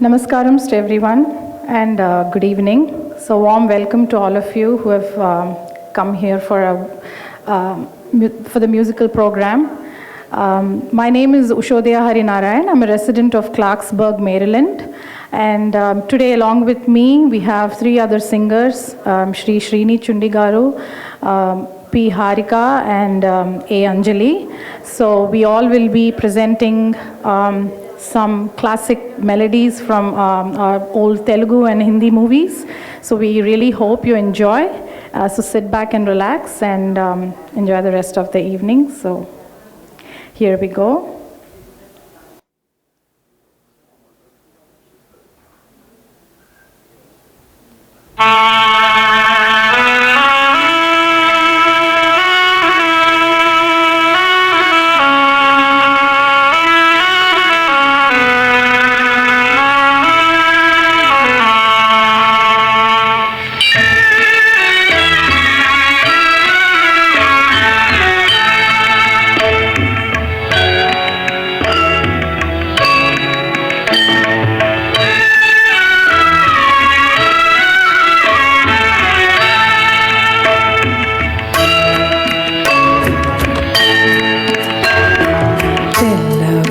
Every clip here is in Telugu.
Namaskaram to everyone and good evening. So warm welcome to all of you who have come here for the musical program. My name is Ushodhya Harinarayan. I'm a resident of Clarksburg, Maryland. And today along with me we have three other singers, Shri Srini Chundigaru, P. Harika and A. Anjali. So we all will be presenting some classic melodies from our old Telugu and Hindi movies. So we really hope you enjoy. So sit back and relax and enjoy the rest of the evening. So here we go.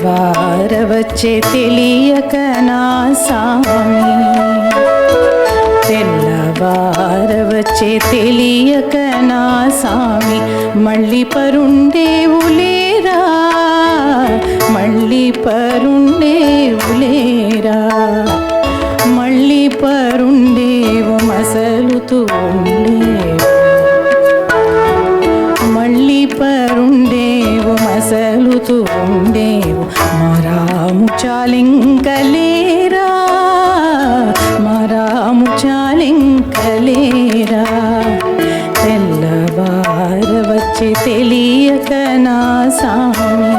తెల్లవారవచ్చే తెలియక నా సామి, తెల్లవారవచ్చే తెలియక నా సామి, మళ్ళీ పరుండేవులేరా, మళ్ళీ పరుండేవులేరా, మళ్ళీ పరుండేవు మసలుతూ ఉండేవు, మళ్ళీ పరుండేవు మసలుతూ ఉండేవు, మరాము చాలింకలేరా, మరాము చాలింకలేరా, తెల్లవారవచ్చే తెలియక నా సామి,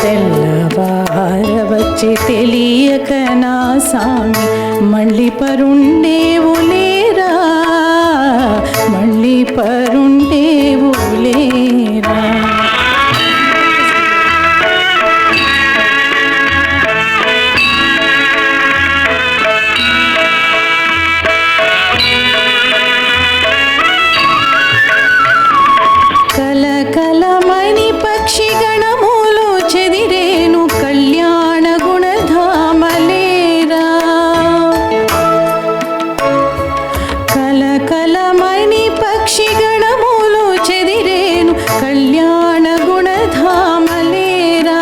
తెల్లవారవచ్చే తెలియక నా సామి, మళ్ళీ పరుండేవులేరా, మళ్ళీ పరుండేవులేరా. కలకలమని పక్షి గణములు చెదిరేను కళ్యాణ గుణధామలేరా, కలకలమని పక్షి గణములు చెదిరేను కళ్యాణ గుణధామలేరా,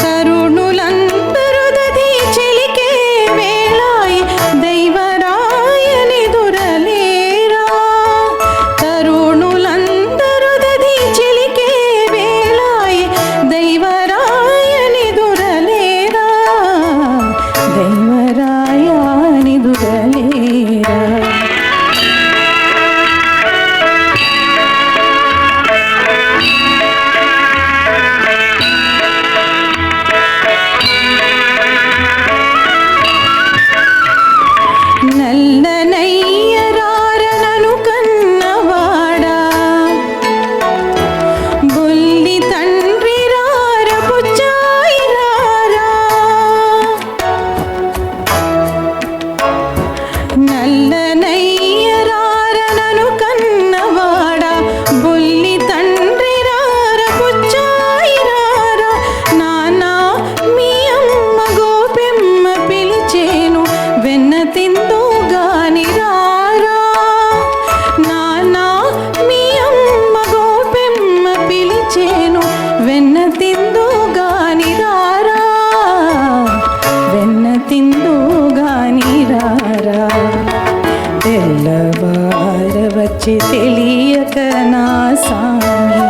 తరుణులందరూ దధి చెలికే వేళాయి దైవరాయని దురలేరా, తరుణులందరూ దధి చెలికే వేళాయి దైవరాయని దురలేరా, దైవరాయని దురలేరా. నల్లనయ్యరారనను కన్నవాడా, బుల్లి తండ్రి రార బుచ్చాయి రారా, నల్లనయ్యరారనను కన్నవాడా, బుల్లి తండ్రి రార బుచ్చాయి రారా, నానా మీ అమ్మ గోపెమ్మ పిలిచేను వెన్న తిందో గాని రారా, నానా మీ అమ్మ గోపెమ్మ పిలిచేను వెన్న తిందో గాని రారా, వెన్న తిందో గాని రారా, తెల్లవారవచ్చే తెలియక నా సామి,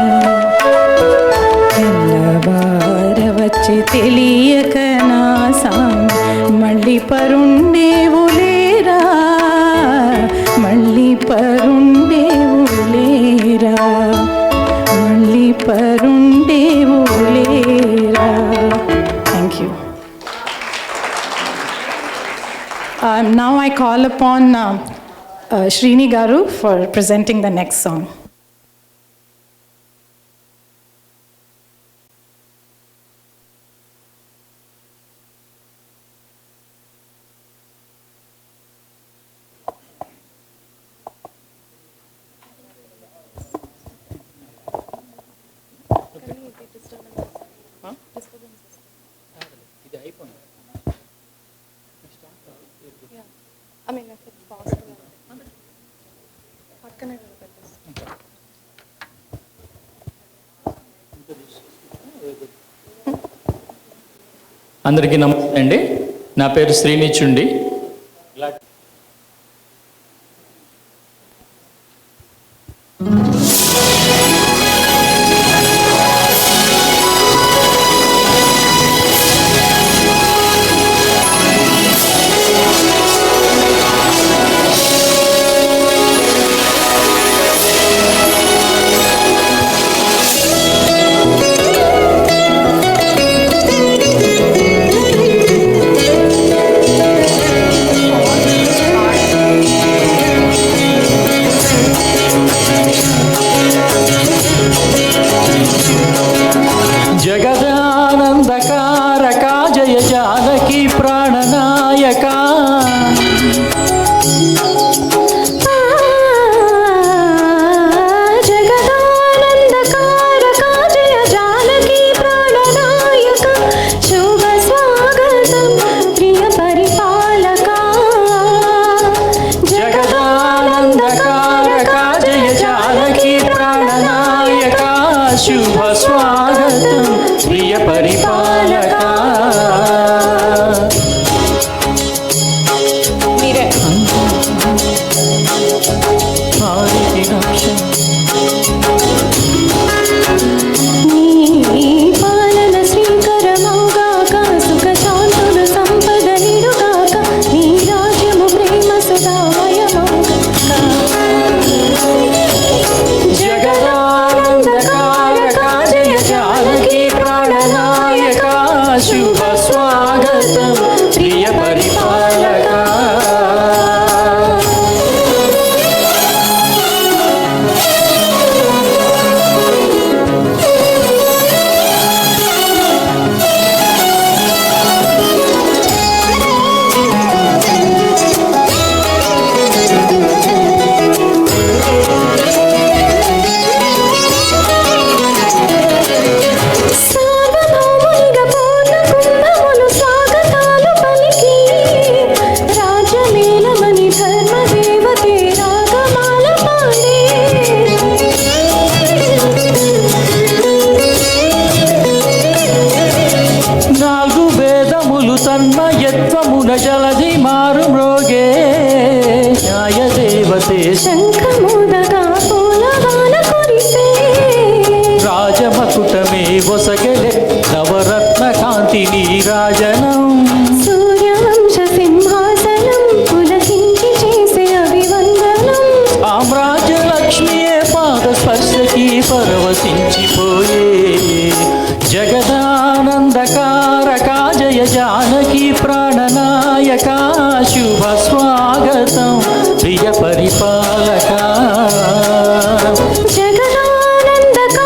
తెల్లవారవచ్చే తెలియక నా సామి, మళ్ళీ పరుండేవులేరా, మళ్ళీ పరుండేవులేరా, మళ్ళీ పరుండేవులేరా. Thank you. Now I call upon Srini Garu for presenting the next song. అందరికీ నమస్తే అండి. నా పేరు శ్రీనిచుండి. జగదానందకారకా జయ జానకి ప్రాణనాయకా జగదానందకారకా జయ జానకి ప్రాణనాయక శుభ స్వాగతం ప్రియ పరిపాలకా జగదానందకారకా జయ జానకి ప్రాణనాయకా శుభ స్వాగతం ప్రియ పరిపాలకా. నీ పాలన శ్రీకరమౌగాక సుఖ శాంతులు సంపద నిడుగాక నీ రాజ్యము ప్రేమ సుధామయమౌగాక జగదానందకారకా జయ జానకి ప్రాణనాయకా శుభ స్వాగతం ప్రియ పరిపాలకా. సార్వభౌమునిగా పూర్ణ కుంభములు స్వాగతాలు పలికి రాజమేళమని ధర్మదేవతే రాగమాల పాడే నాలుగు వేదములు తన్మయత్వమున జలధి మారు మ్రోగే న్యాయ దేవతే శంఖముదగా పూలవాన కురిసే రాజమకుటమే ఒసగెలె నవరత్న కాంతి నీరాజనం సూర్యవంశ సింహాసనం పులకించి చేసే అభివందనం సామ్రాజ్యలక్ష్మియే పాద స్పర్శకి పరవశించిపోయే జగదానందకారకా జయ జానకి ప్రాణనాయకా శుభ స్వాగతం ప్రియ పరిపాలకా. జగదానందకారకా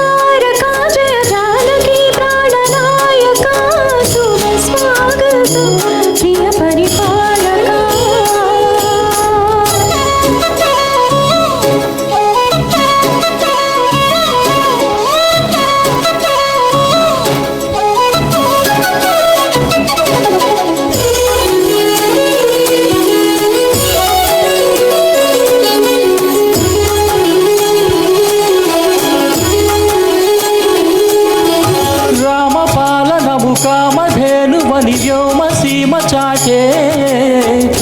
జయ జానకి ప్రాణనాయకా శుభ స్వాగతం ప్రియ పరిపాలకా. రామపాలనము కామధేనువని వ్యోమ సీమ చాటే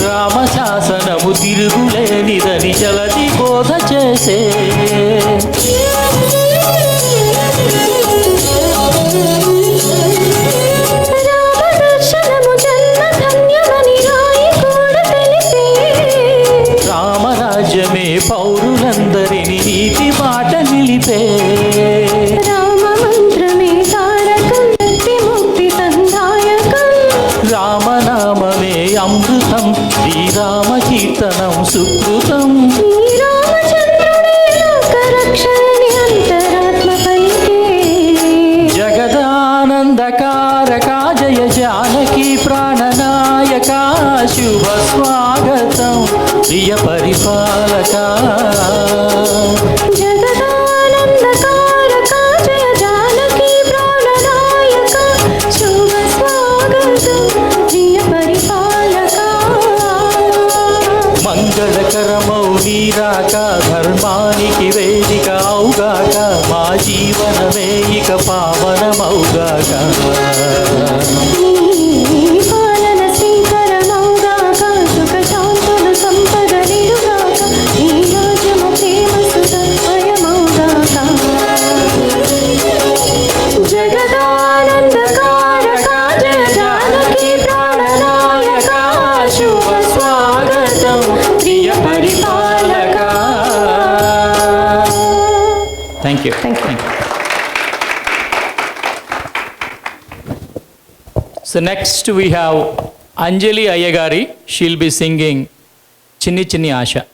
రామశాసనము తిరుగులేనిదని జలది బోధ చేసే రామదర్శనము జన్మ ధన్యమని రాయి కూడా తెలిసే రామరాజ్యమే పౌరులందరినీ నీతి బాట నిలిపే రామ మంత్రమే తారకం ముక్తి సందాయకం రామనామమే అమృతం శ్రీరామ కీర్తనం సుకృతం ఈ రామచంద్రుడే లోకరక్షణని అంతరాత్మ పలికే జగదానందకారకా జయ జానకి ప్రాణనాయకా శుభ స్వాగతం ప్రియ పరిపాలకా. జగదానందకారకా జయ జానకి ప్రాణనాయకా శుభ స్వాగతం ప్రియ పరిపాలకా. మంగళకరమౌ నీరాక ధర్మానికి వేదిక అవుగాక మా జీవనమే ఇక పావనమౌగాక. నీ you. Thank you. So next we have Anjali Ayyagari. She'll be singing Chinni Chinni Asha.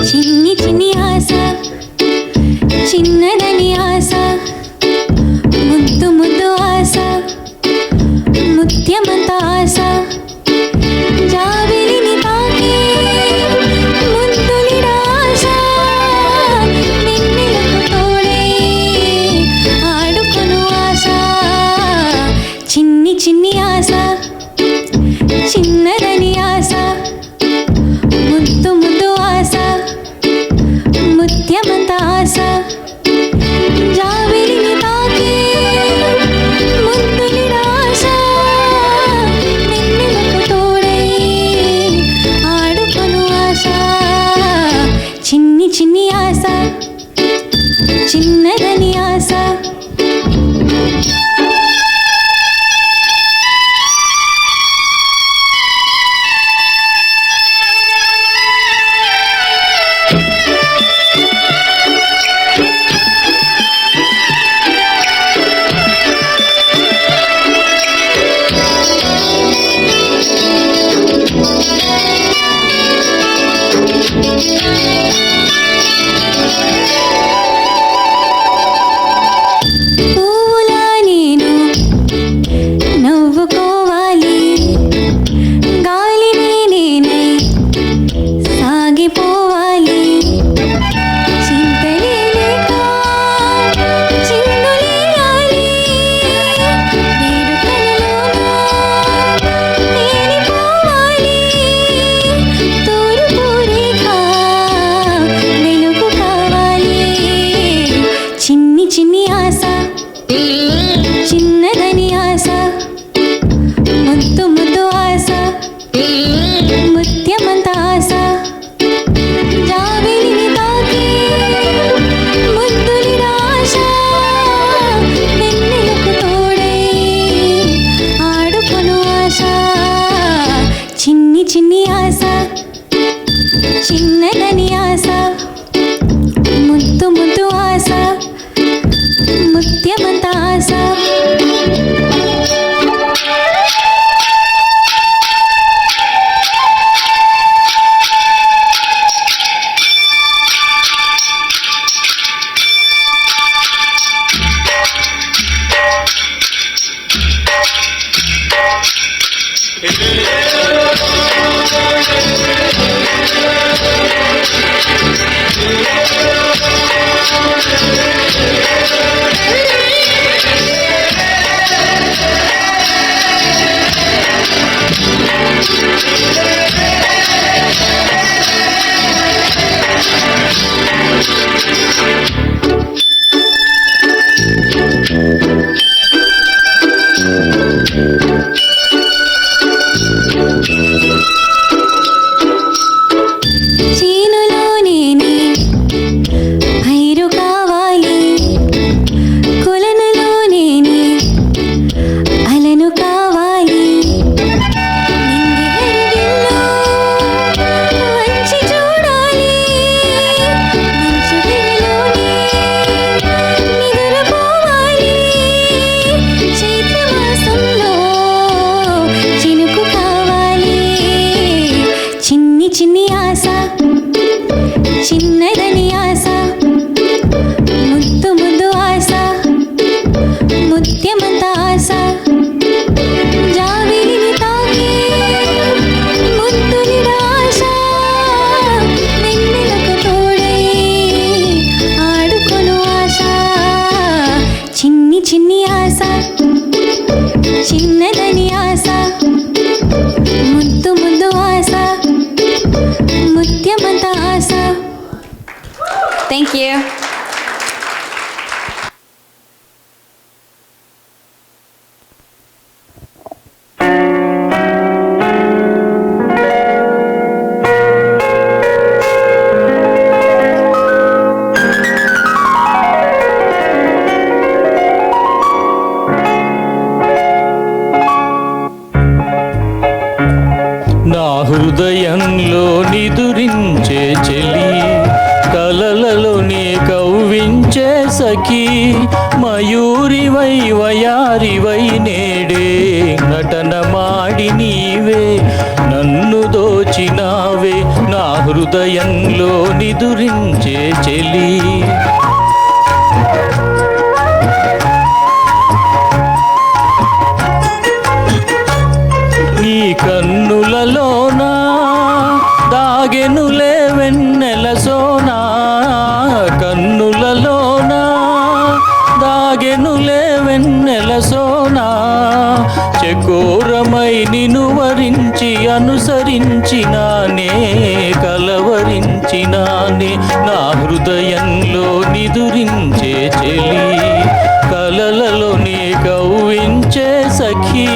చిన్ని చిన్ని ఆశ చిన్నదని ఆశ ముద్దు ముద్దు ఆశ ముత్యమంత ఆశ జాబిలిని తాకి ముద్దులిడ ఆశ వెన్నెలకు తోడే ఆడుకొను ఆశ చిన్ని చిన్ని ఆశ చిన్నదని ఆశ ముద్దు ముద్దు ఆశ ముత్యమంత ఆశ జాబిలిని తాకి ముద్దులిడ ఆశ వెన్నెలకు తోడై ఆడుకొను ఆశ చిన్ని చిన్ని ఆశ చిన్నదని ఆశ పూలా నేను నవ్వుకోవాలి గాలిని నేనే సాగిపోవాలి చింతలే లేక చిందులేయాలి వేడుకలలోన తేలిపోవాలి తూర్పు రేఖ వెలుగు కావాలి చిన్ని చిన్ని ఆశ చిన్నదని ఆశ ముద్దు ముద్దు ఆశ ముత్యమంత ఆశ జాబిలిని తాకి ముద్దులిడ ఆశ వెన్నెలకు తోడై ఆడుకొను ఆశ చిన్ని చిన్ని ఆశ చిన్నదని ఆశ ముద్దు ముద్దు ఆశ ముత్యమంత ఆశ ముత్యమంత ఆశ. Thank you. నా హృదయంలో నిదురించే చెలి, కలలలోనే కవ్వించే సఖీ, మయూరివై వయారివై నేడే నటన మాడి నీవే నన్ను దోచినావే. నా హృదయంలో నిదురించే చెలి. నీ కన్నులలోనా దాగెనులే వెన్నెల సోనా, కన్నులలోనా దాగెనులే వెన్నెల సోనా, చకోరమై నిను వరించి అనుసరించినానే కలవరించినానే. నా హృదయంలో నిదురించే చెలి, కలలలోనే కవ్వించే సఖీ,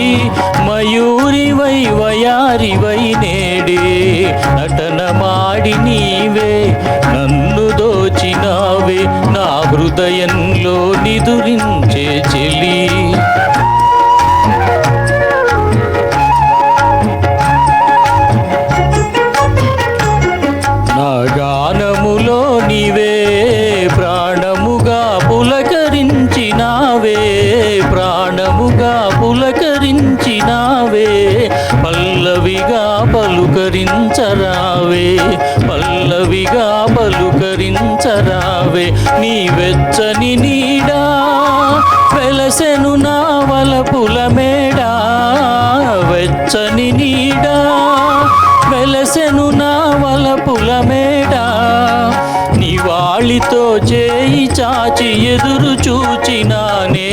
మయూరివై వయారివై నేడే నటన మాడి నీవే నన్ను దోచినావే. నా హృదయంలో నిదురించే చెలి. నా గానములో నీవే ప్రాణముగా పులకరించినావే, ప్రాణముగా పులకరించినావే, పల్లవిగా పలుకరించరావే, పల్లవిగా పలుకరించరావే. నీ వెచ్చని నీడా వెలసెను నా వలపుల మేడా, వెచ్చని నీడా వెలసెను నా వలపుల మేడా, నివాళితో చేయి చాచి ఎదురు చూచినానే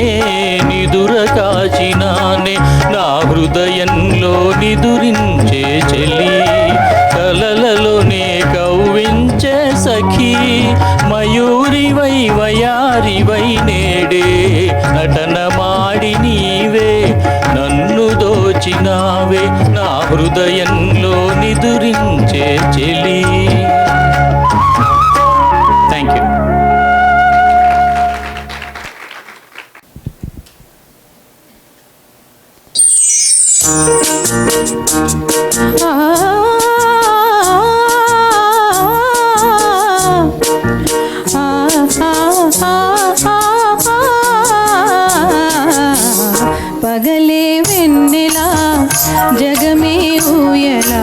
నిదుర కాచినానే. నా హృదయంలో నిదురించే చెలి, కలలలోనే కవ్వించే సఖీ, మయూరివై వయారివై నేడే నటన మాడి నీవే నన్ను దోచినావే. నా హృదయంలో నిదురించే చెలి. Thank you. పగలే వెన్నెలా జగమే ఊయలా,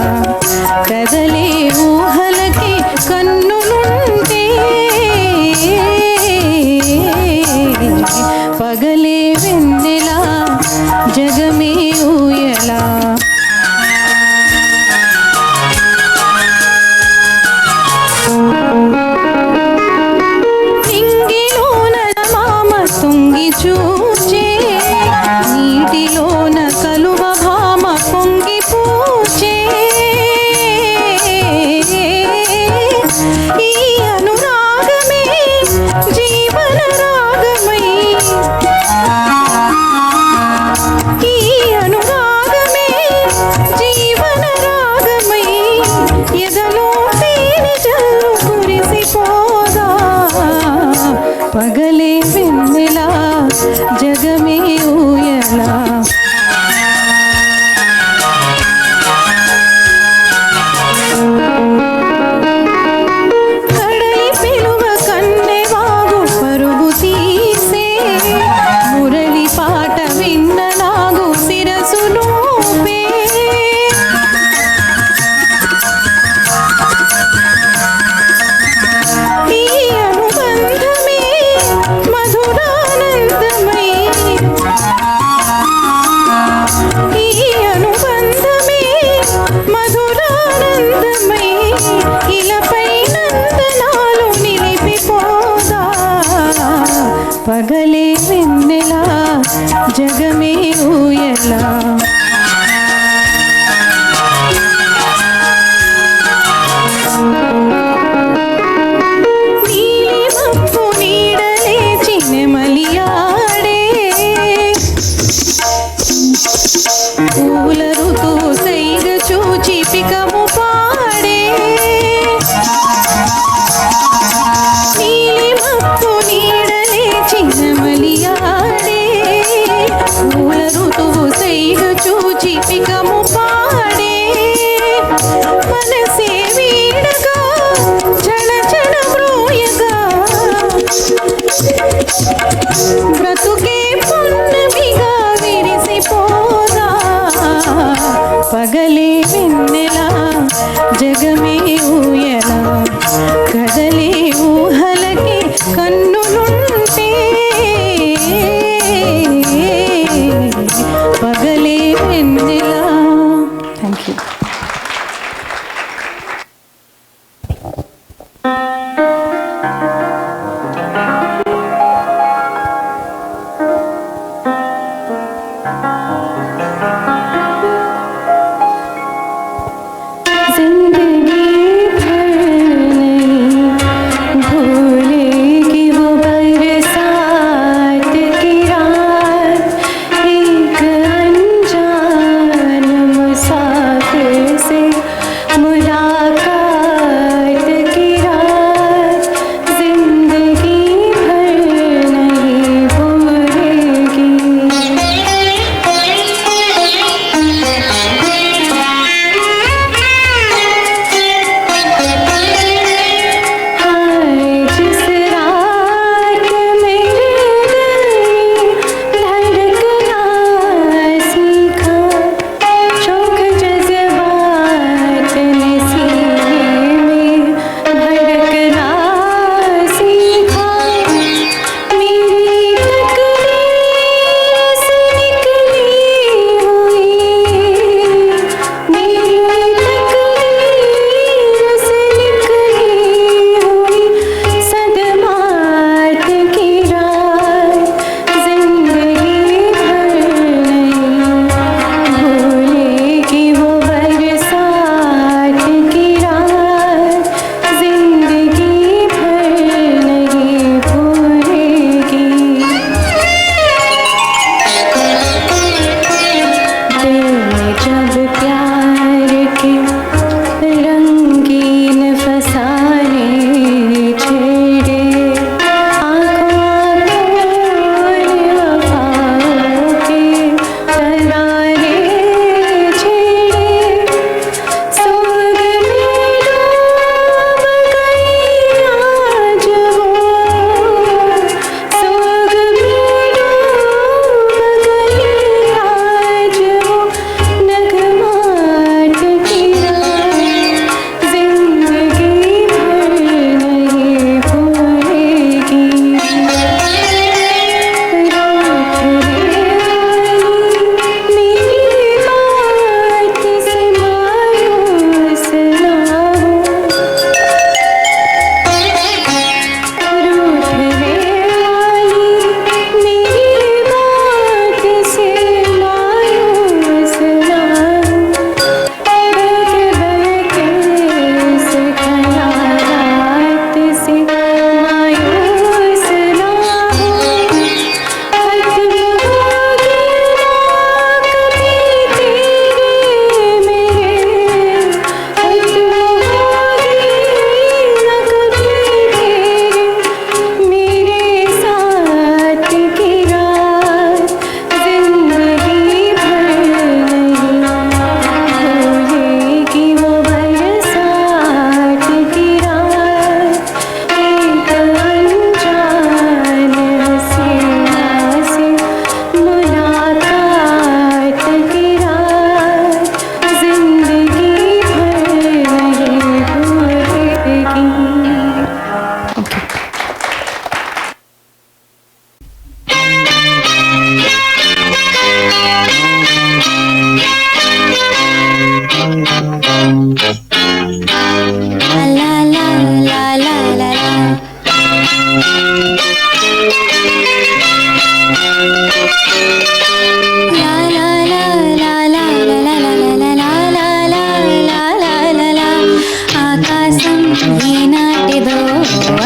ఏనాటిదో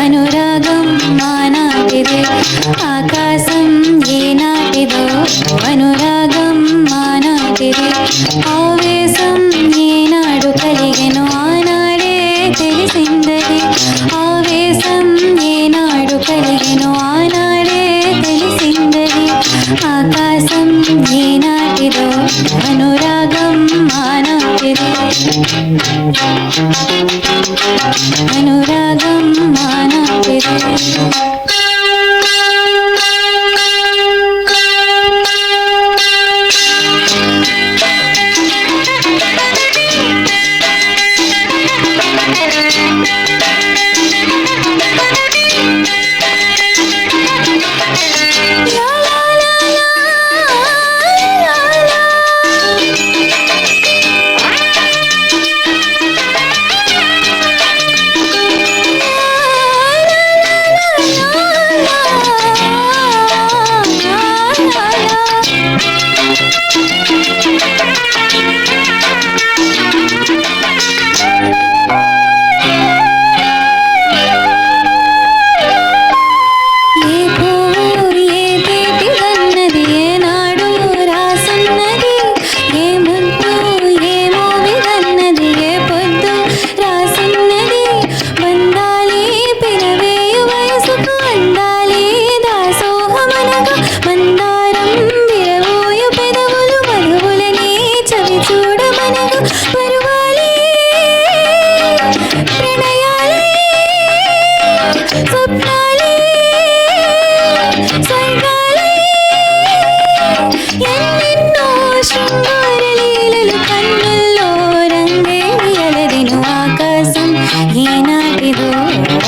అనురాగం మానాటిది ఆకాశం ఏనాటిదో అనురాగం మానాటిది ఆవేశం ఏనాడు కలిగెను ఆనాడే తెలిసిందది ఆవేశం ఏనాడు కలిగెను ఆనాడే తెలిసిందది ఆకాశం ఏనాటిదో అనురాగం మానాటిది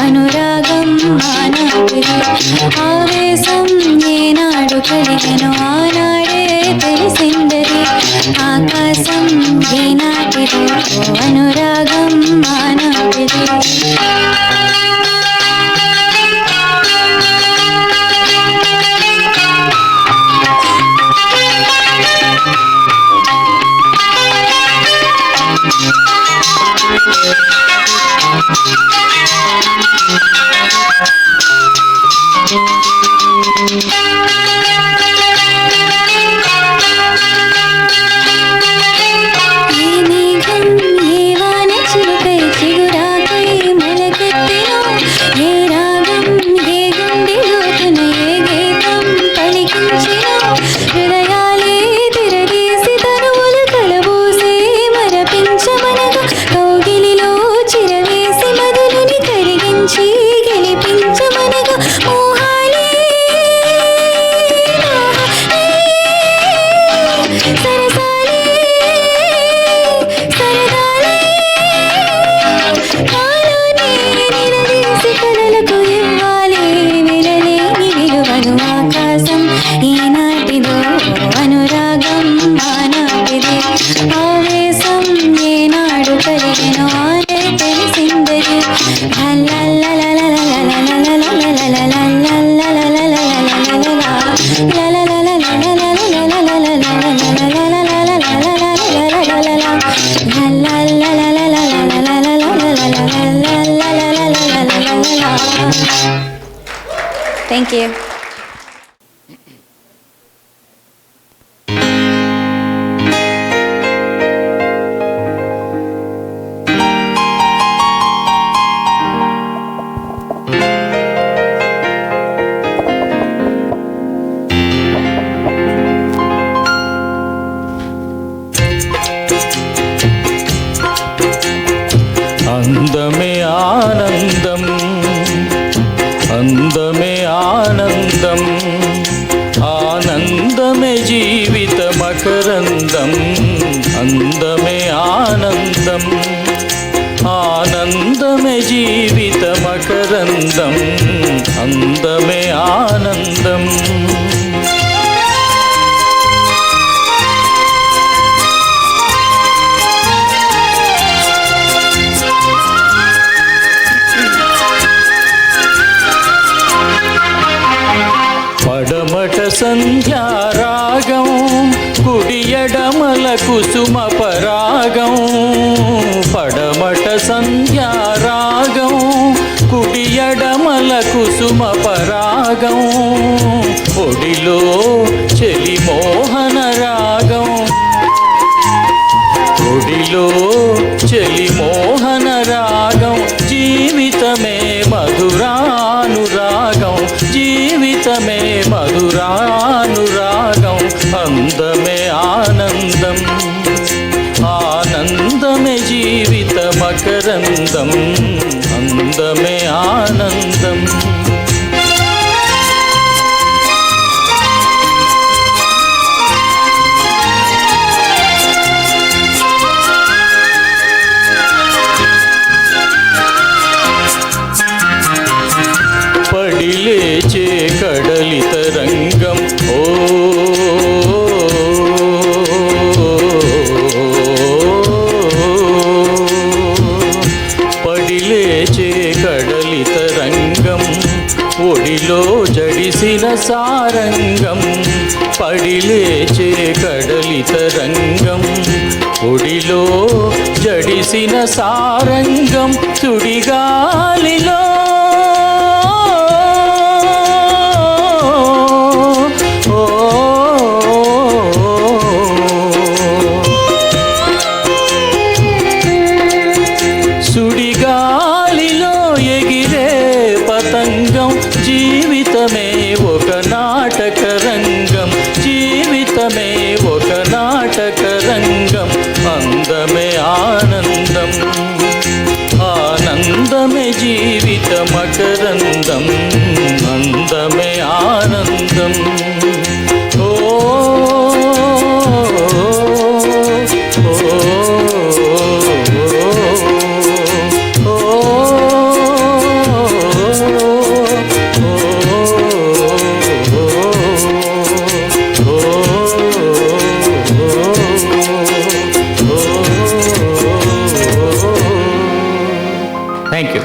అనురాగం మానాటిది ఆవేశం ఏనాడు కలిగెను ఆనాడే తెలిసిందది ఆకాశం ఏనాటిదో అనురాగం మానాటిది Thank you. అందమే ఆనందం అందమే ఆనందం ఆనందమే జీవిత మకరందం అందమే ఆనందం ఆనందమే జీవిత మకరందం అందమే ఆనందం పడమట సంధ్యారాగం కుడియడమల కుసుమ పరాగం పడమట సంధ్యారాగం కుసుమ పరాగం ఒడిలో చెలి మోహన రాగం ఒడిలో చెలి మోహన రాగం జీవితమే మధురానురాగం జీవితమే మధురానురాగం అందమే ఆనందం ఆనందమే జీవిత మకరందం అందమే ఆనందం పడిలేచే కడలి తరంగం ఓ పడిలేచే కడలి తరంగం ఒడిలో జడిసిన సారంగం పడిలేచే కడలి తరంగం ఒడిలో జడిసిన సారంగం సుడిగాలిలో సుడిగాలిలో ఎగిరే పతంగం జీవితమే ఒక నాటక రంగం జీవితమే ఒక నాటక రంగం అందమే ఆనందం ఆనందమే జీవిత మకరందం అందమే ఆనందం ఓ Thank you.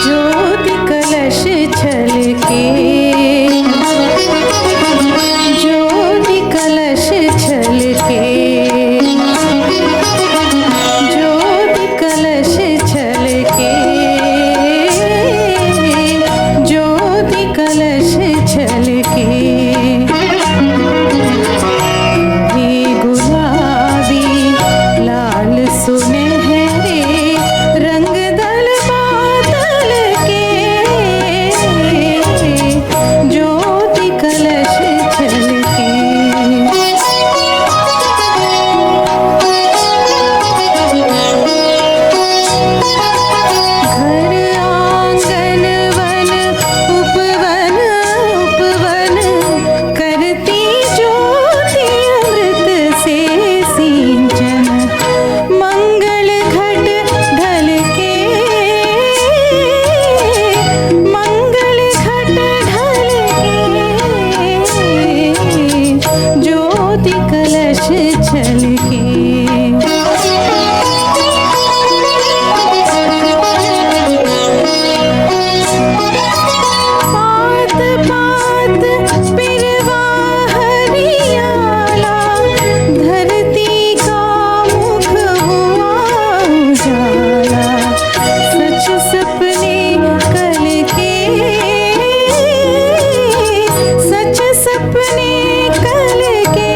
ज्योति कलश छलके ज्योति कलश छलके ज्योति कलश छलके ज्योति कलश छलके ये गुलाबी लाल सुनहरे रंग दल बादल के ज्योति कलश छलके घर आंगन वन उपवन उपवन करती ज्योति अमृत से सिंचन मंगल घट ढल के मंगल घट ढल के ज्योति कलश छलके पात पात पिरवा हरियाला धरती का मुख हुआ उजाला सच सपने कल के सच सपने कल के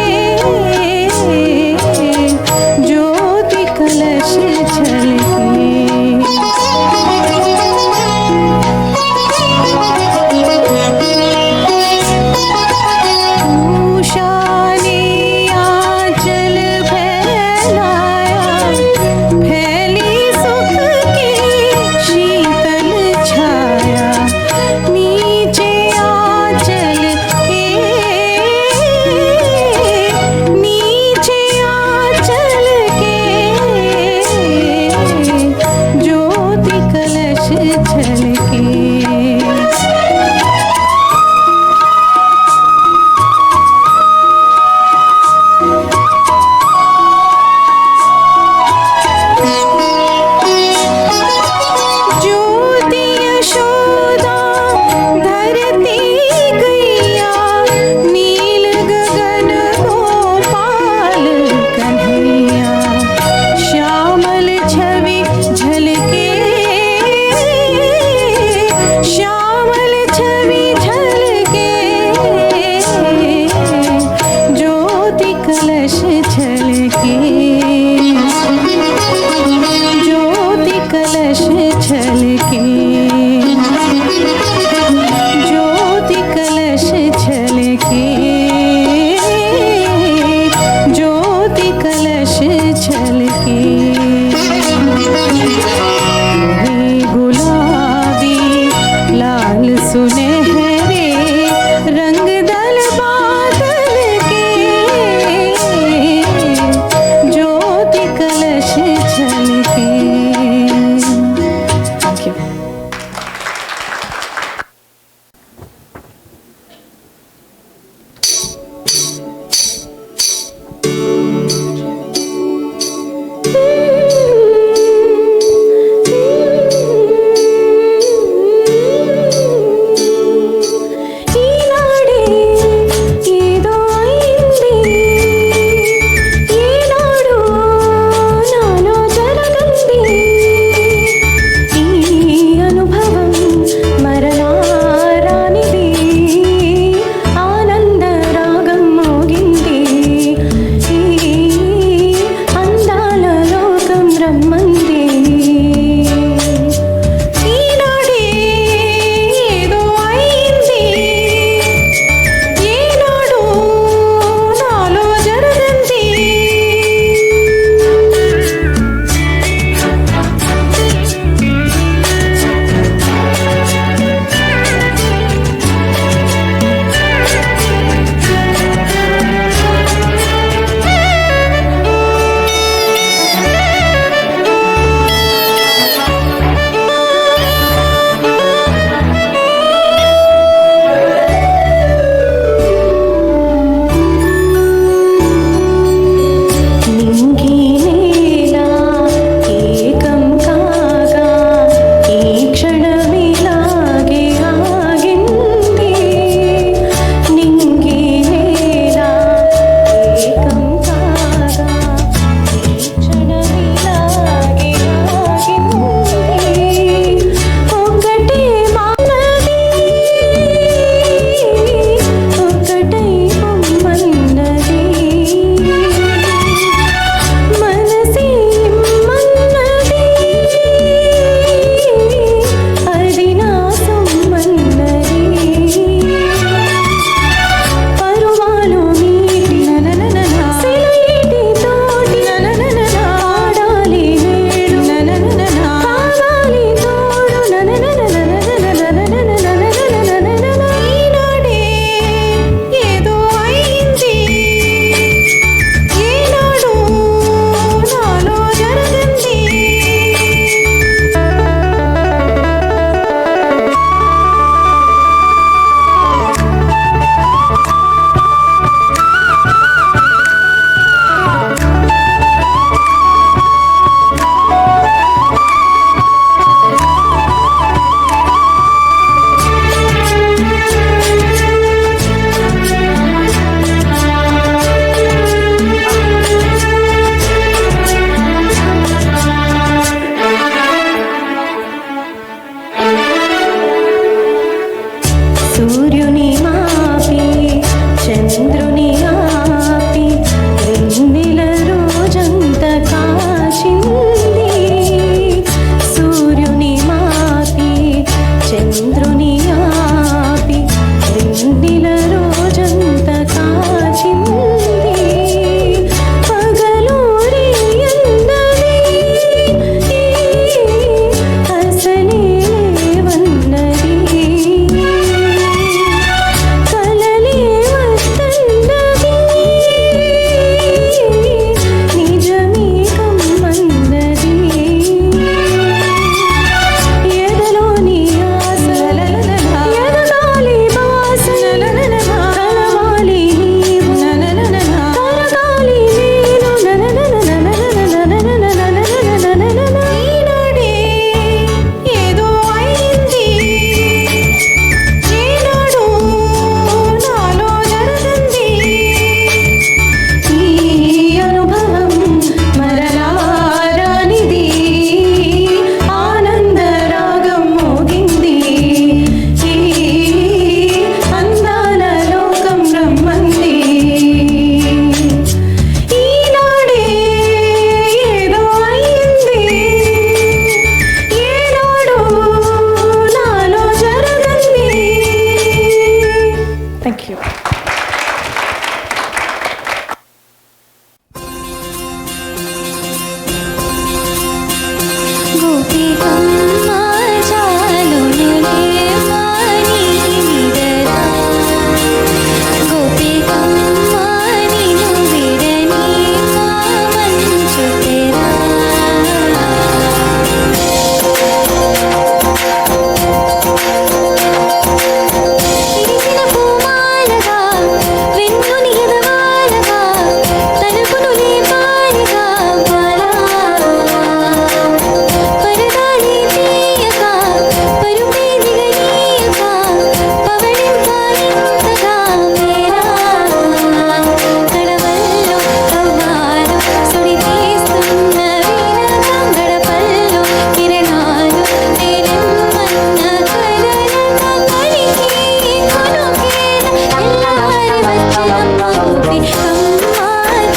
గోపి కమ్మ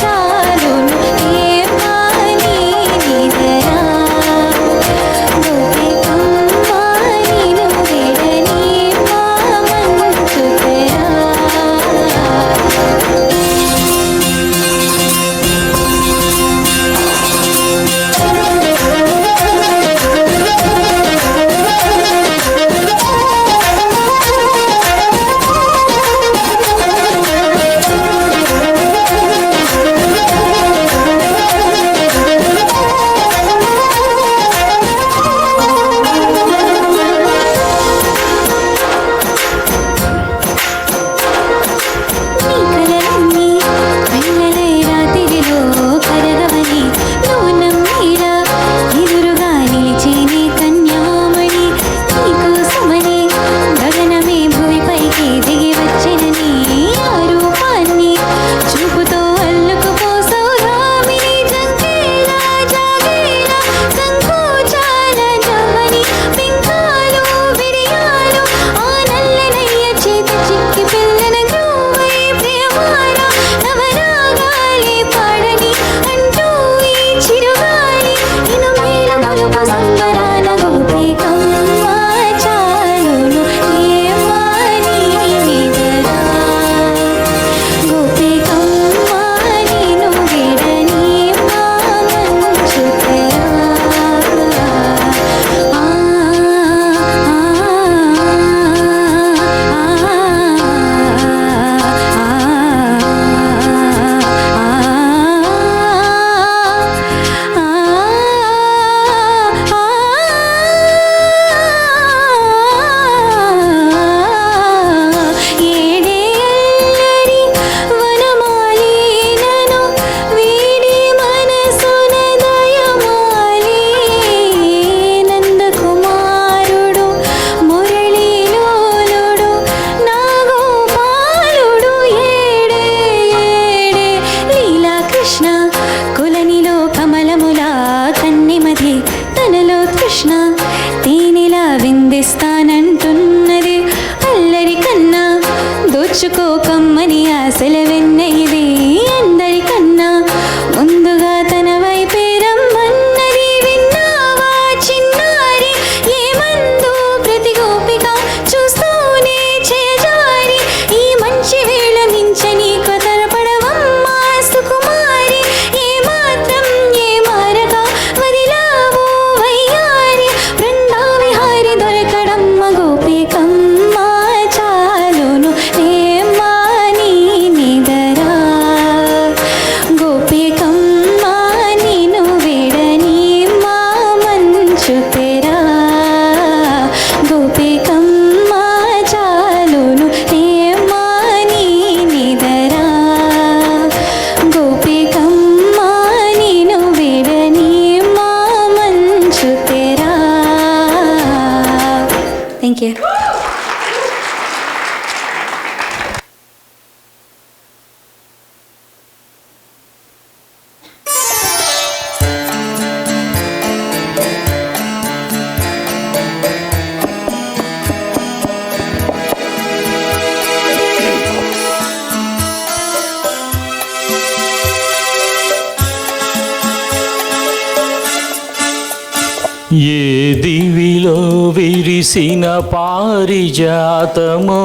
చాలును ఏమాని నిదరా గోపి కమ్మ నిను వేడని మా మంచు తెరా కలలన్నీ వెళ్ళలే రాత్రిలో కరగవని నువ్వు నమ్మేరా ఎదురుగా నిలిచేనే కన్యామణి నీకోసమని గగనమే భూమిపైకి దిగి వచ్చినని ఆ రూపాన్ని చూపుతో అల్లుకుపోసావు రామిని జంకేలా జాగేలా సంకోచాల జవని పింకాలు విడియాలు ఆ నల్లనయ్య చేత చిక్కి పిల్లన గ్రోవై ప్రియమారా నవరాగాలే పాడని అంటూ ఈ చిరుగాలి ఇను మేల మలుపు సంబరాల గోపి కమ్మ చాలును ఏమాని నిదరా గోపి కమ్మ నిను వేడని మా మంచు తెరా ఏడేళ్ళరి వనమాలినను వీడి మనసున దయమాలి నందకుమారుడు మురళీలోలుడు నా గోపాలుడు ఏడే ఏడే లీలా కృష్ణ కులనిలో కమలములా కన్నెమది తనలో కృష్ణ తేనెలా విందిస్తానంటున్నది అల్లరి కన్నా దోచుకోకమ్మని ఆశల వెన్న ఇది అందరికన్నా ముందుగా తన వైపే రమ్మన్నది విన్నావా చిన్నారి ఏమందో ప్రతి గోపిక చూస్తూనే చేయజారి ఈ మంచి వేళ మించని కదరపడవమ్మా సుకుమారి ఏ మాత్రం ఏ మారక వదిలావు వయ్యారి బృందావిహారి దొరకడమ్మ గోపి కమ్మ చాలును ఏమాని నిదరా గోపి కమ్మ నిను వేడని మా మంచు తెరా గోపి కమ్మ చాలును ఏమాని నిదరా గోపి కమ్మ నిను వేడని మా మంచు తెరా థ్యాంక్ యూ ఏ దివిలో విరిసిన పారిజాతమో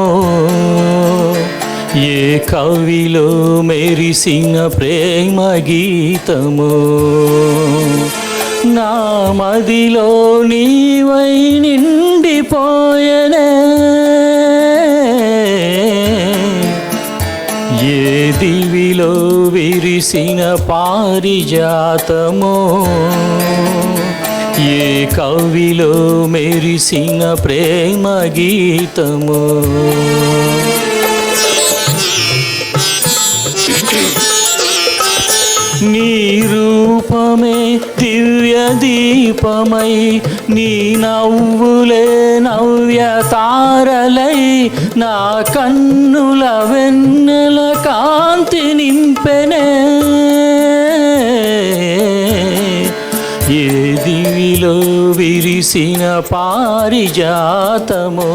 ఏ కవిలో మెరిసిన ప్రేమ గీతమో నా మదిలో నీవై నిండిపోయనే ఏ దివిలో విరిసిన పారిజాతమో ఏ కవిలో మెరిసిన ప్రేమ గీతమో నీ రూపమే దివ్య దీపమై నీ నవ్వులే నవ్య తారలై నా కన్నుల వెన్నెల కాంతి నింపెనే ఏ దివిలో విరిసిన పారిజాతమో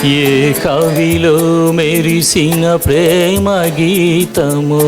ఏ కవిలో మెరిసిన ప్రేమ గీతము.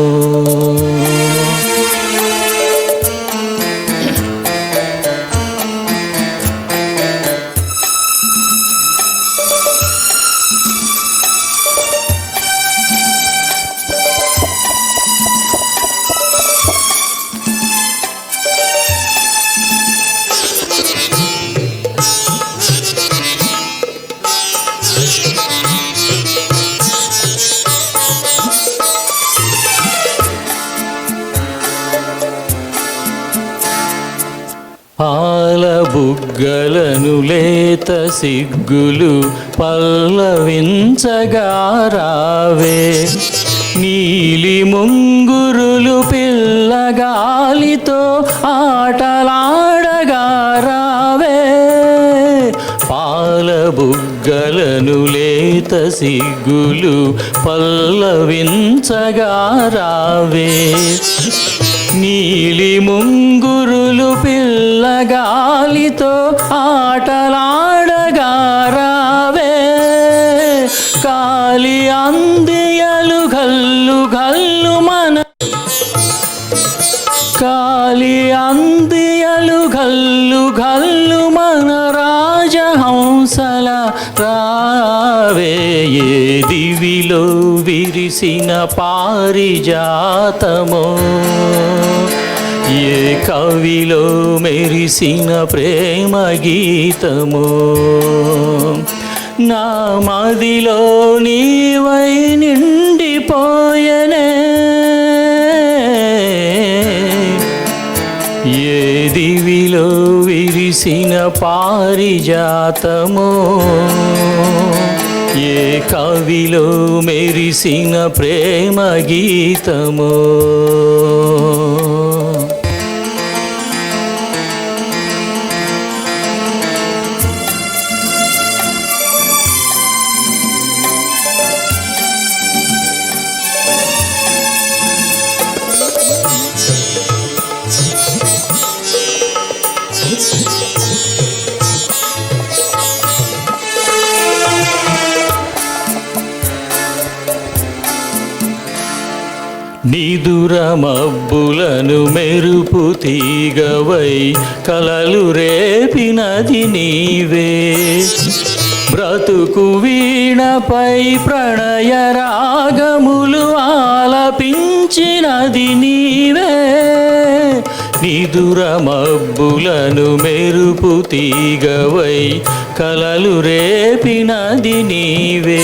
పాల బుగ్గలను లేత సిగ్గులు పల్లవించగా రావే, నీలి ముంగురులు పిల్లగాలితో ఆటలాడగా రావే. పాల బుగ్గలను లేత సిగ్గులు పల్లవించగా రావే, నీలి ముంగురులు పిల్లగాలితో ఆటలాడగా రావే. కాలి అందియలు గల్లు గల్లు మన, కాలి అందియలు గల్లు గల్లు మన రాజహంసల రావే. ఏ దివిలో విరిసిన పారిజాతమో, ఏ కవిలో మెరిసిన ప్రేమ గీతమో. నా మదిలో నీవై నిండిపోయనే, ఏ దివిలో విరిసిన పారిజాతమో, ఏ కవిలో మెరిసిన ప్రేమ గీతమో. నిదుర మబ్బులను మెరుపు తీగవై కలలు రేపినది నీవే, బ్రతుకు వీణపై ప్రణయ రాగములు ఆలపించినది నీవే. నిదుర మబ్బులను మెరుపు తీగవై కలలు రేపినది నీవే,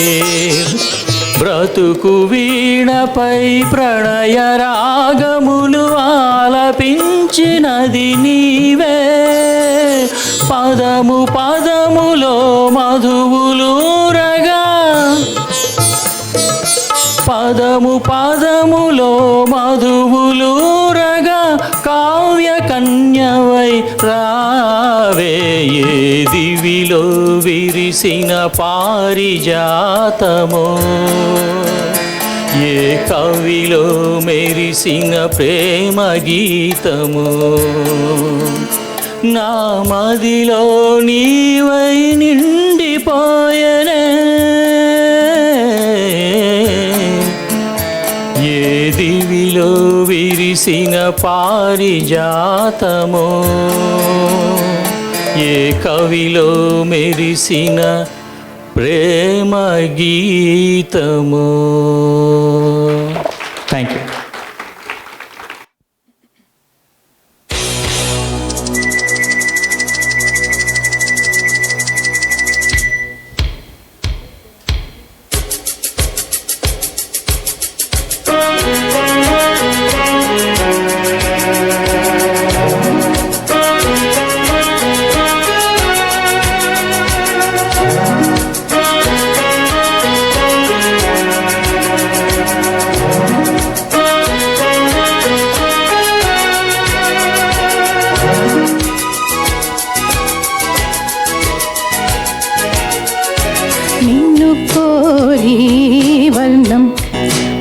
బ్రతుకు వీణపై ప్రణయ రాగములు ఆలపించినది నీవే. పదము పదములో మధువులూరగా, పదము పదములో మధువులూరగా కావ్య కన్యవై రావే. ఏ దివిలో విరిసిన పారిజాతమో, ఏ కవిలో మెరిసిన ప్రేమ గీతమో. నా మదిలో నీవై నిండిపోయనే, ఏ దివిలో విరిసిన పారిజాతమో, ఏ కవిలో మెరిసిన ప్రేమ గీతమో. Thank you.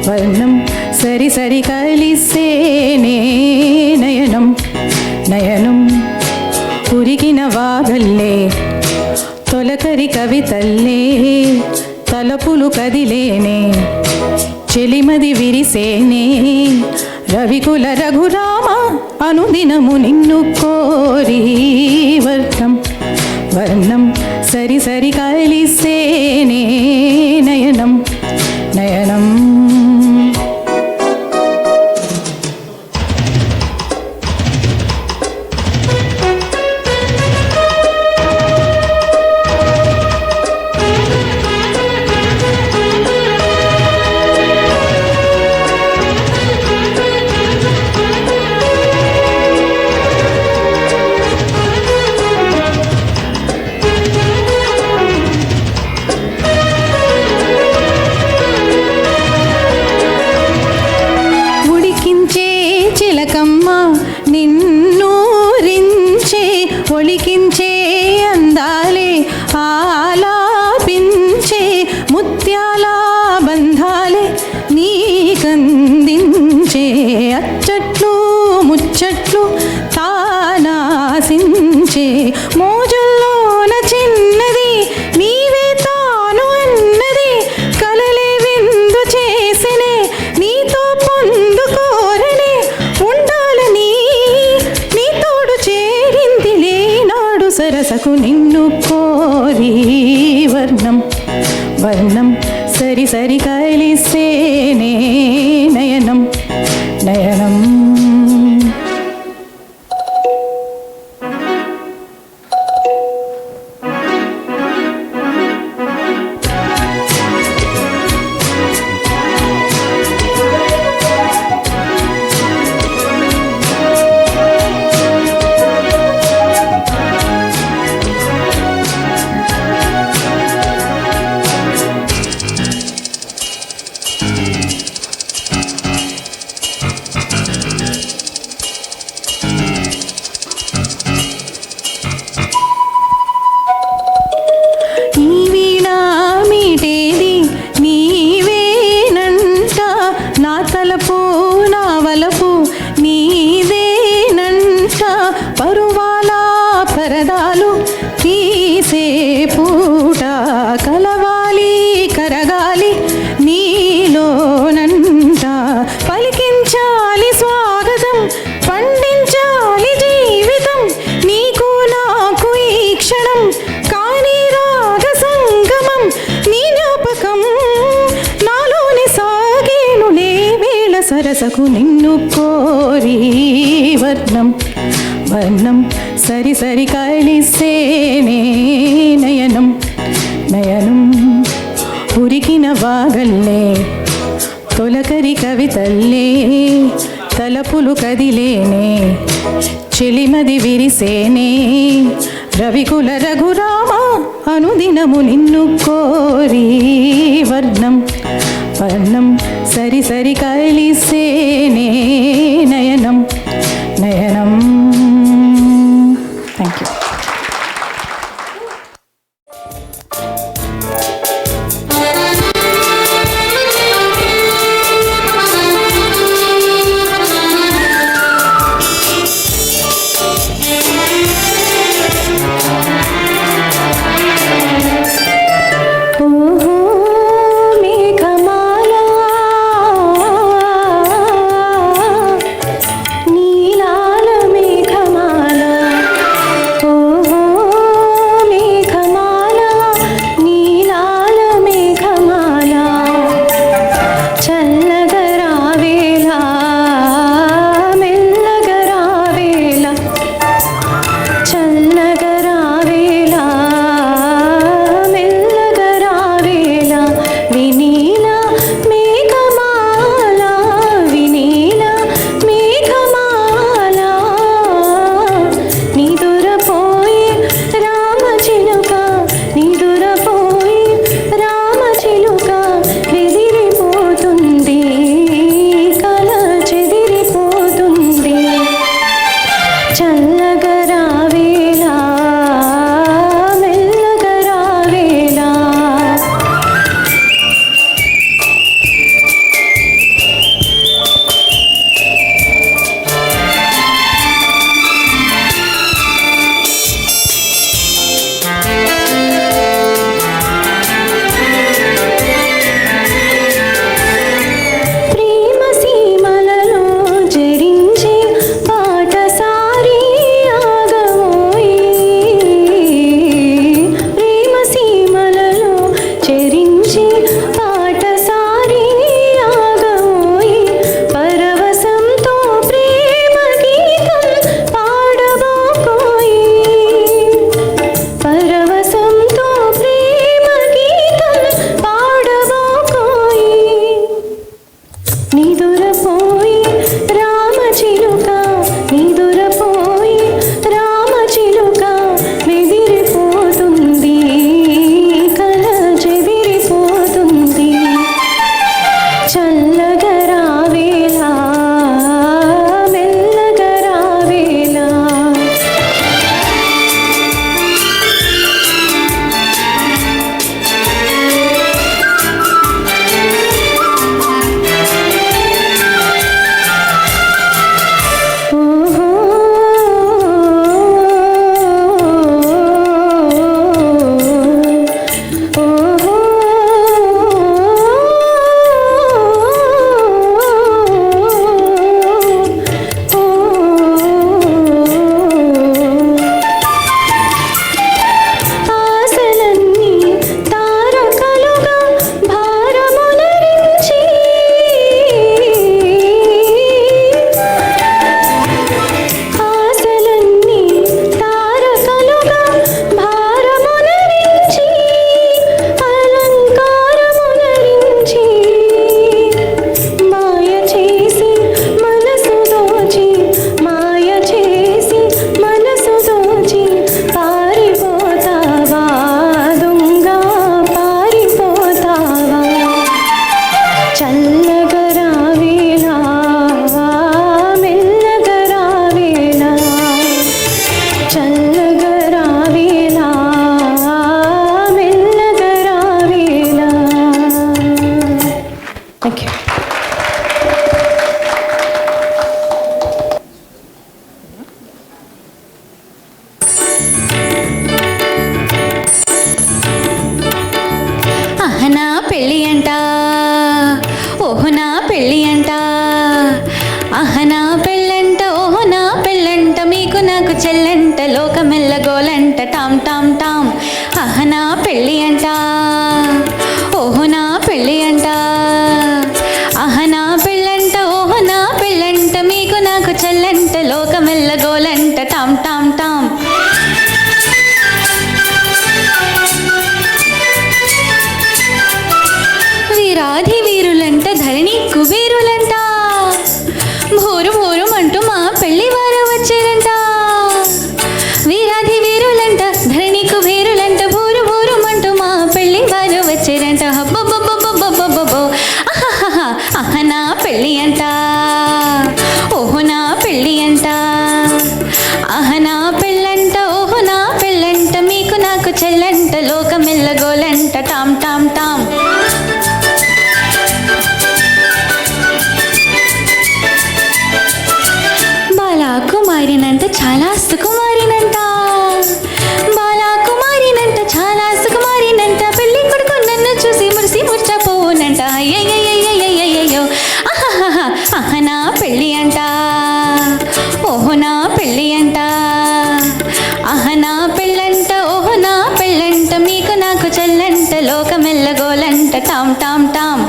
వర్ణం సరి సరి కలిసేనే నయనం నయనం ఉరిగిన వాగల్లే తొలకరి తొలకరి కవితల్లే తలపులు కదిలేనే చెలిమది విరిసేనే రవికుల రఘురామ అనుదినము నిన్ను కోరి వర్ణం వర్ణం సరి సరి కలిసేనే నయనం నయనం చిలకమ్మ నిన్నూరించే ఒలికించే అందాలే ఆలాపించే ముత్యాల బంధాలే నీకందించే అచ్చట్లు ముచ్చట్లు తానాసించే మోజుల్లోన చిన్నది నీవే తాను అన్నది కలలే విందు చేసినే నీతో పొందుకోరనే ఉండాలని నీ తోడు చేరిందిలే నాడు సరసకు నిన్ను కోరి వర్ణం వర్ణం సరి సరి కలిసేనే నయనం నయనం తలపు నా వలపు నీదేనంట పరువాల పరదాలు తీసే పూట కలవాలి కరగాలి నీలోనంట పలికించాలి స్వాగతం పండించాలి జీవితం నీకు నాకు ఈ క్షణం కానీ రాగ సంగమం నీ జ్ఞాపకం నాలోని సాగేనులే వేళ సరసకు నిన్ను కోరి వర్ణం వర్ణం సరి సరి కలిసేనే నయనం నయనం ఉరికిన వాగల్లే తొలకరి కవితల్లే తలపులు కదిలేనే చెలిమది విరిసేనే రవికుల రఘురామ అనుదినము నిన్ను కోరి వర్ణం వర్ణం సరి సరి కలిసేనే నయనం నయనం థ్యాంక్ యూ పెళ్ళి అంట నా పెళ్ళంట ఓహో నా పెళ్ళంట మీకు నాకు చెల్లంట లోకమెల్లగోలంట టామ్ టామ్ టామ్ నా పెళ్ళి అంట ఓహో నా పెళ్ళి అంట నా పెళ్ళంట ఓహో నా పెళ్ళంట మీకు నాకు చెల్లంట లోకమెల్లగోలంట టామ్ టామ్ టామ్ వీరాధి వీరులంట ధరణి కుబేరులంట భోరు భోరు అంటూ మా పెళ్లి వారు వచ్చారంట వీరాధి వీరులంట ధరణి కుబేరులంట భోరు భోరు అంటూ మా పెళ్లి వారు వచ్చారంట హబ్బబ్బబ్బబ్బబ్బబ్బో నా పెళ్ళి అంట ఓహో నా పెళ్ళి అంట నా పెళ్ళంట ఓహో నా పెళ్ళంట మీకు నాకు చెల్లంట లోకమెల్లగోలంట టామ్ టామ్ టామ్ బాలాకుమారినంట చాలా సుకుమారినంట బాలాకుమారినంట చాలా సుకుమారినంట పెళ్లి కొడుకు నన్ను చూసి మురిసి మురిచపోనంట అయ్యయ్యయ్యయ్యయ్యయ్యో నా పెళ్ళి అంట ఓహో నా పెళ్ళి అంట నా పెళ్ళంట ఓహో నా పెళ్ళంట మీకు నాకు చెల్లంట లోకమెల్లగోలంట టామ్ టామ్ టామ్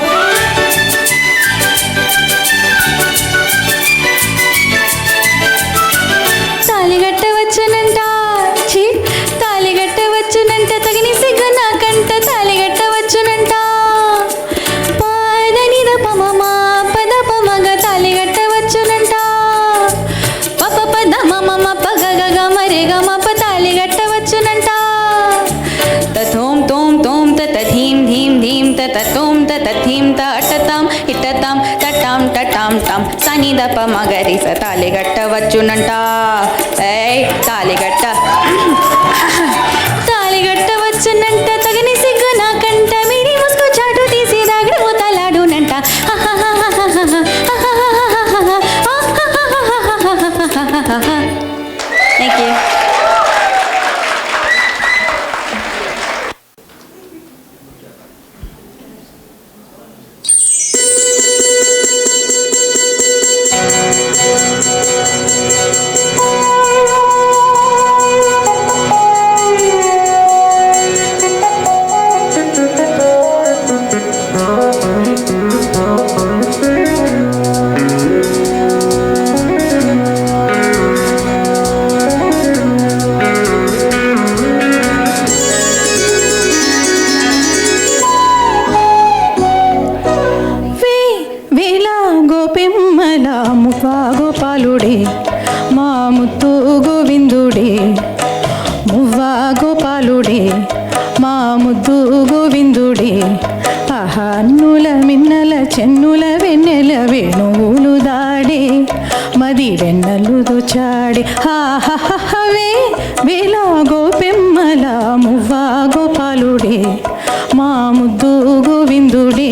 తాలిగట్టవచ్చునంట తాలిగట్టవచ్చునంట తగిన సిగ్గు నాకంట తాలిగట్టవచ్చునంట పాదనిద పమమా పద పమగ తాలిగట్టవచ్చునంట పప పద మమ పగ గగ మరి గమ ప తాలిగట్టవచ్చునంట తథోం తోం తోం తత ధీం ధీం ధీం తత తోం తత ధీం తటతాం ఇటతాం తటాం టటాం టాం సనిద పమగరి స తాలిగట్టవచ్చునంట ఏయ్ తాలిగట్ట తాలిగట్టవచ్చునంట తగని సిగ్గు నాకంట మీరి ముసుగు చాటు తీసి దాగడ మూతలాడునంట థ్యాంక్ యూ గోపాలుడే మా ముత్తు గోవిందుడే మువ్వా గోపాలుడే మా ముద్దు గోవిందుడే అహన్నుల మిన్నల చెన్నుల వెన్నెల వేణువులు దాడే మది వెన్నెలు దోచాడే హాహవే వేలా గోపెమ్మల మువ్వా గోపాలుడే మా ముద్దు గోవిందుడే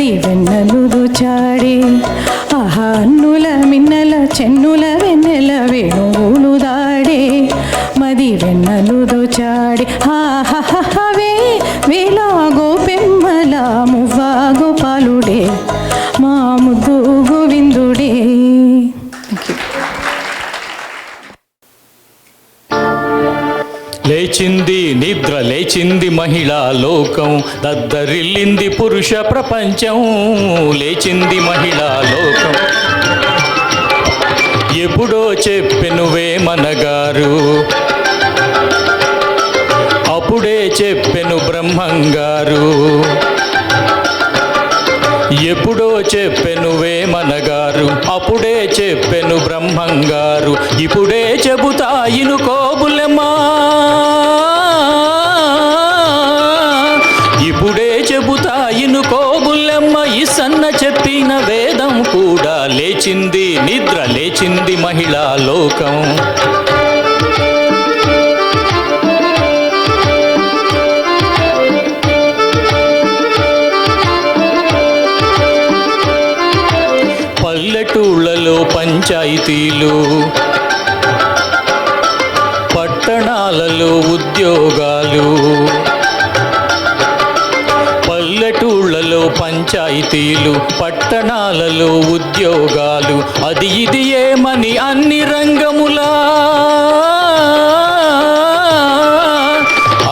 మది వెన్నెలు దోచాడే ఆహా అన్నుల మిన్నెల చెన్నుల వెన్నెల వేణువులు దాడే మది వెన్నెలు దోచాడే హాహే వేలాగో పెమ్మల మువ్వాగో పాలుడే మా ముద్దు గోవిందుడే. లేచింది నిద్ర లేచింది మహిళా లోకం, దద్దరిల్లింది పురుష ప్రపంచం. లేచింది మహిళా లోకం, ఎప్పుడో చెప్పెనువే మనగారు, అప్పుడే చెప్పెను బ్రహ్మంగారు. ఎప్పుడో చెప్పెను వేమనగారు, అప్పుడే చెప్పెను బ్రహ్మంగారు. ఇప్పుడే చెబుతా ఇనుకోబులెమ్మా, ఇప్పుడే చెబుతా ఇనుకోబులెమ్మ. ఈ సన్న చెప్పిన వేదం కూడా లేచింది నిద్ర లేచింది మహిళా లోకం. పల్లెటూళ్ళలో పంచాయతీలు, పట్టణాలలో ఉద్యోగాలు. పల్లెటూళ్ళలో పంచాయతీలు, పట్టణాలలో ఉద్యోగాలు. అది ఇది ఏమని అన్ని రంగములా,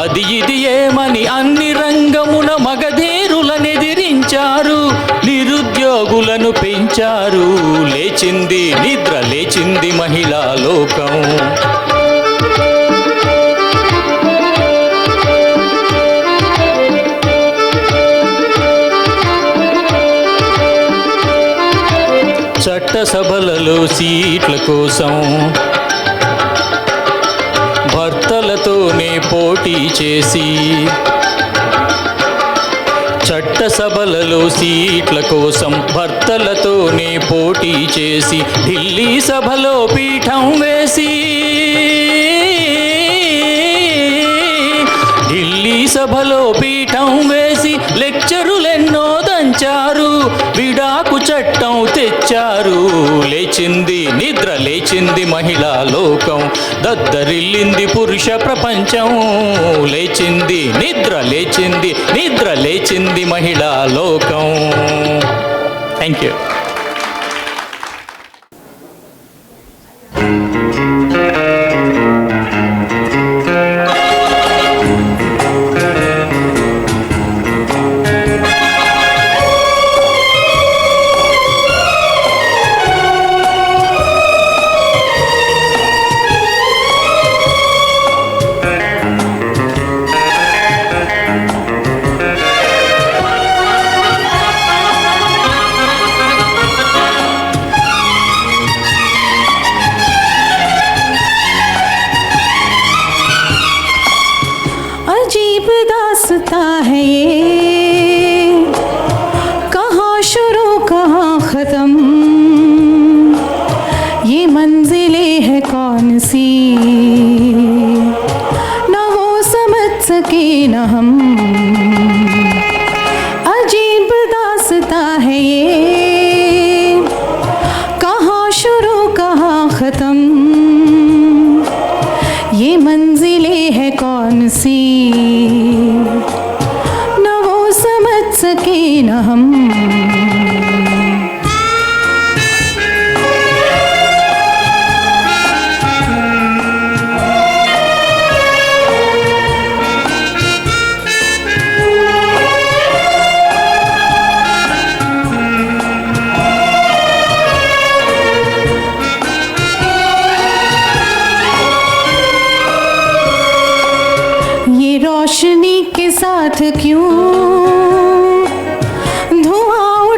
అది ఇది ఏమని అన్ని రంగమున మగధీరులనెదిరించారు, నిరుద్యోగులను పెంచారు. లేచింది నిద్ర లేచింది మహిళా లోకం. చట్టసభలలో సీట్ల కోసం భర్తలతోనే పోటీ చేసి, చట్టసభలలో సీట్ల కోసం భర్తలతోనే పోటీ చేసి, ఢిల్లీ సభలో పీఠం వేసి, ఢిల్లీ సభలో పీఠం వేసి లెక్చరులెన్నో దంచారు, విడాకు చట్టం తెచ్చారు. లేచింది నిద్ర లేచింది మహిళా లోకం, దద్దరిల్లింది పురుష ప్రపంచం. లేచింది నిద్ర లేచింది నిద్ర లేచింది మహిళా లోకం. Thank you. अजीब दास्ता है ये, कहाँ शुरू कहाँ ख़त्म, ये मंजिलें है कौन सी, न वो समझ सके न हम. अजीब दास्ता है ये, कहाँ शुरू कहाँ ख़त्म, ये मंजिलें है कौन सी, न वो समझ सके न हम. रोशनी के साथ क्यों धुआं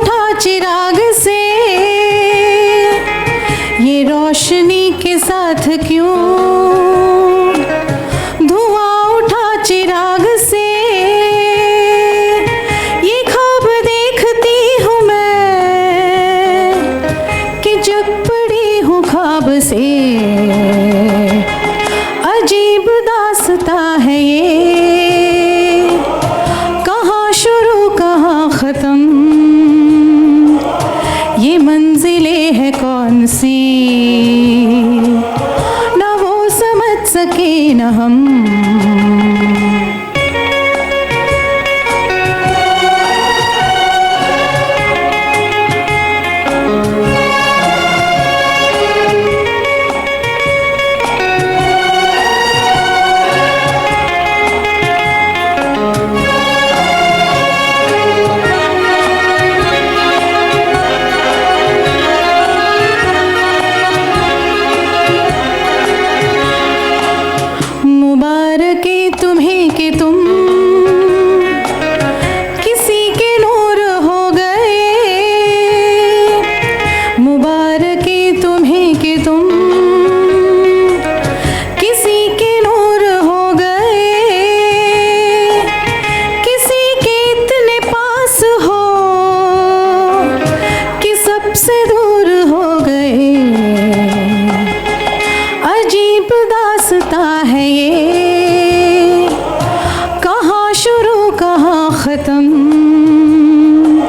ख़त्म,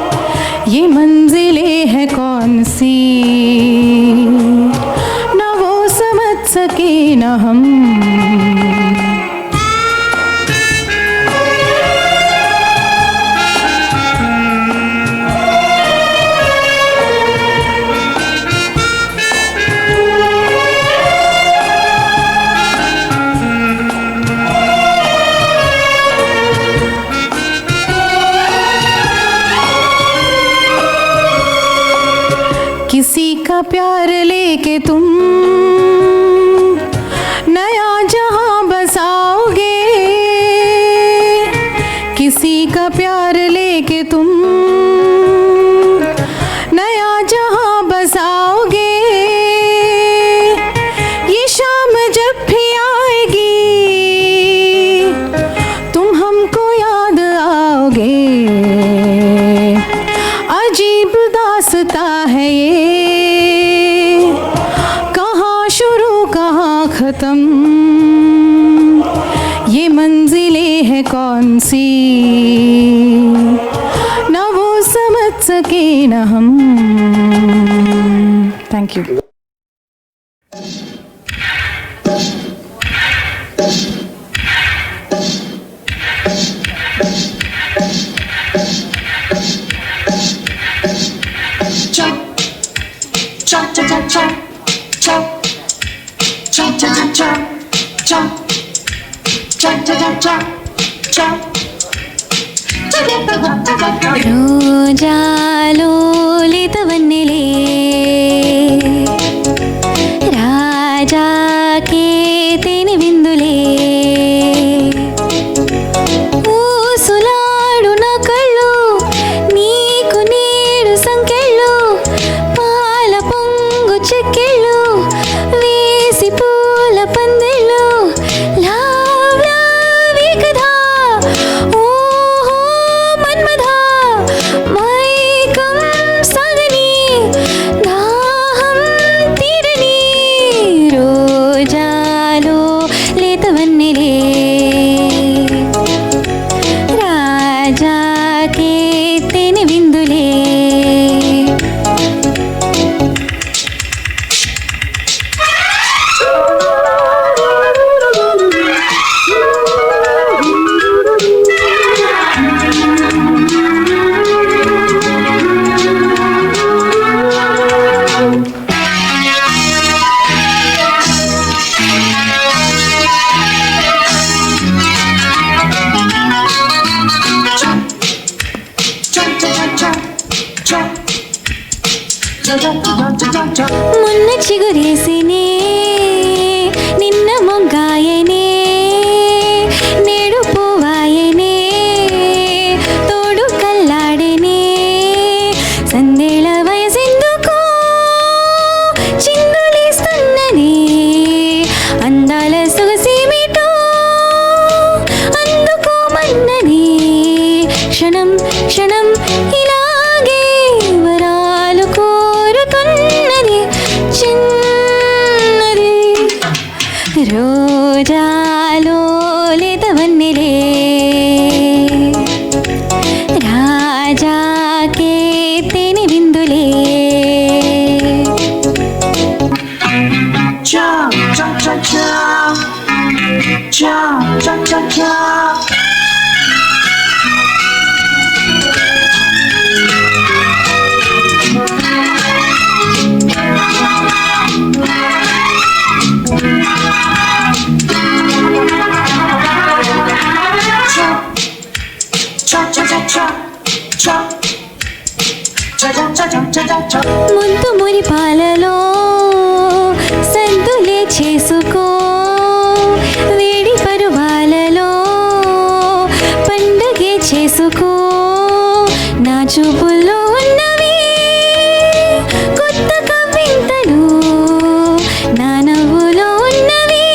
ये मंजिलें है कौन सी, न वो समझ सके न हम। किसी का प्यार लेके तुम नया जहां बसाओगे, किसी का प्यार लेके तुम नया जहां बसाओगे। ये शाम जब भी आएगी तुम हमको याद आओगे। अजीब दास्ता है ये, कहाँ शुरू कहाँ ख़त्म, ये मंजिलें है कौन सी, न वो समझ सके न हम। Thank you. రోజాలో లేతవన్నెలే రాజాకే తేనె విందులే ఊసులాడు నా కళ్ళు నీకు నేడు సంకెళ్ళు పాల పొంగు చెక్కెళ్ళు వేసి పూల పందెళ్ళు లావ్ లావీ కథా ఓహో మన్మథా మైకం సాగని దాహం తీరని రోజాలో లేతవన్నెలే రాజాకే తేనె విందులే మొన్న చిగురేసినే నిన్న మొగ్గాయనే నేడు పోవాయనే తోడు కల్లాడనే సందేళ వయసెందుకో చిందులేస్తున్ననే అందాల సొగసేమిటో అందుకోమన్ననే క్షణం క్షణం ఇలాగే వరాలు కోరుతున్నది చిన్నది రోజాలో లేతవన్నెలే రాజాకే తేనె విందులే ముందు మురి పాలలో సంతులే చేసుకో వేడి పరువాలలో పండగే చేసుకో నా చూపుల్లో ఉన్నవి కొత్త కవింతలు నా నవ్వులో ఉన్నవి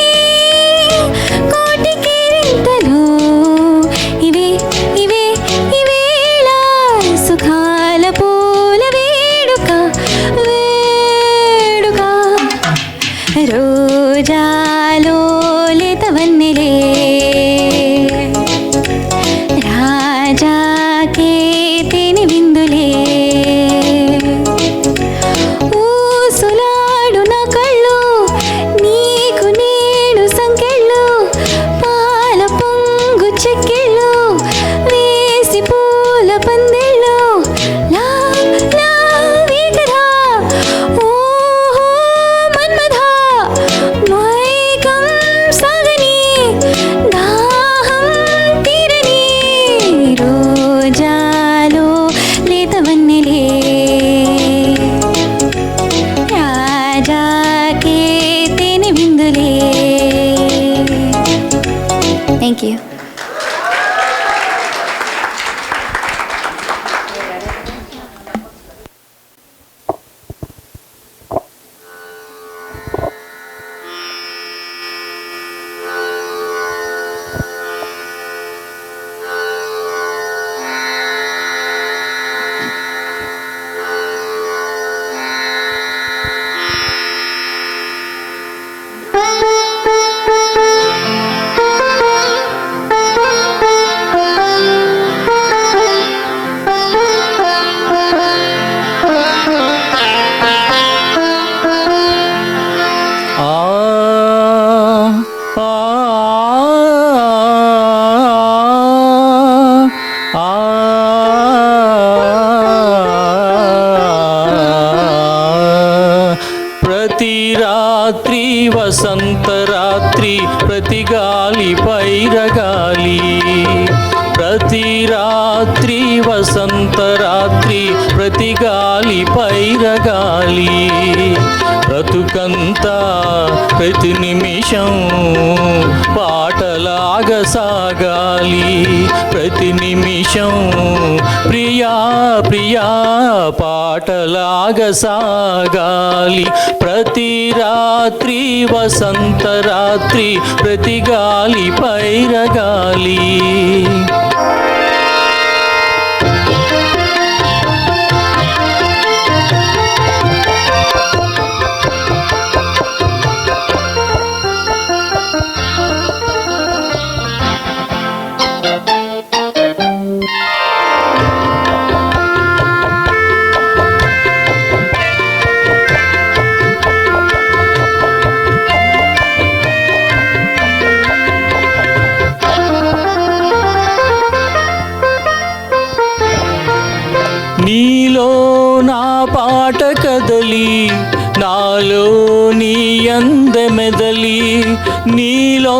కోటి కేరింతలు ఇవే ఇవే ఇవేళ సుఖాల పూల వేడుక వేడుక రోజాలో లేతవన్నెలే రాజా రాజాకే తేనె విందులే ఊసులాడు నా కళ్ళు నీకు నేడు సంకెళ్ళు పాల పొంగు చెక్కిళ్ళు వేసి పూల పందిళ్ళు లా లా వీకరా ఓహో మన్మథా మైకం సాగని దాహం తీరని రోజాలో లేత వన్నెలే రాజాకే తేనె విందులే. Thank you. ప్రతి రాత్రి వసంత రాత్రి ప్రతి గాలి పైరగాలి ప్రతి రాత్రి వసంత రాత్రి ప్రతి గాలి పైరగాలి బ్రతుకంతా ప్రతి నిమిషం పాటలాగా సాగాలి ప్రతి నిమిషం ప్రియా ప్రియా పాటలాగా సాగాలి ప్రతి రాత్రి వసంత రాత్రి ప్రతి గాలి పైరగాలి. నీలో నా పాట కదలి నాలో నీ అందమెదలి నీలో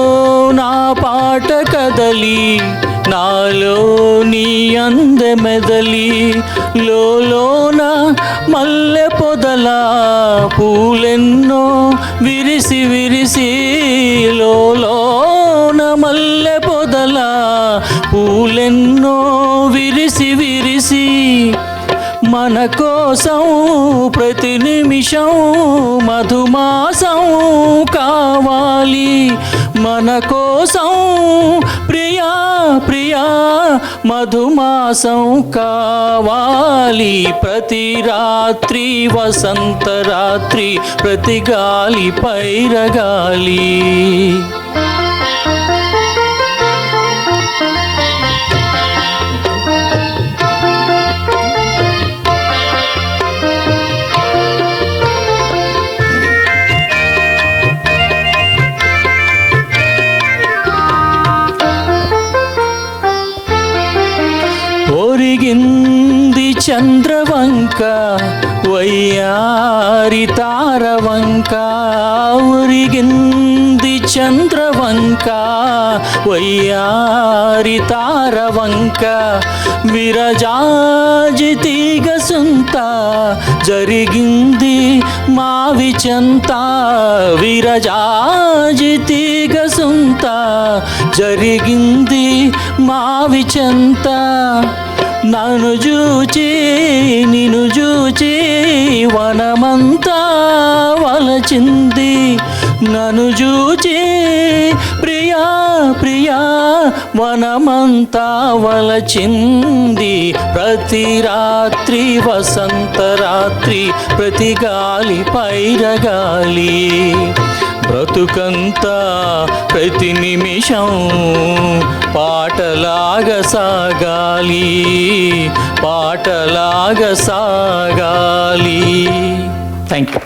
నా పాట కదలి నాలో నీ అందమెదలి లోలోన మల్లె పొదల పూలెన్నో విరిసి విరిసి లోలోన మల్లె పొదల పూలెన్నో విరిసి విరిసి మన కోసం ప్రతి నిమిషం మధుమాసం కావాలి మన కోసం ప్రియా ప్రియా మధుమాసం కావాలి ప్రతి రాత్రి వసంత రాత్రి ప్రతి గాలి పైరగాలి. ఒరిగింది చంద్రవంక వయ్యారి తారవంక ఒరిగింది చంద్రవంక వయ్యారి తారవంక విరజాజి తీగ సుంత జరిగింది మావి చెంత విరజాజి తీగ సుంత జరిగింది మావి చెంత నన్ను చూచి నిన్ను చూచి వనమంతా వలచింది నన్ను చూచి ప్రియా ప్రియా వనమంతా వలచింది ప్రతి రాత్రి వసంత రాత్రి ప్రతి గాలి పైరగాలి బ్రతుకంతా ప్రతి నిమిషం పాటలాగా సాగాలి, పాటలాగా సాగాలి. Thank you.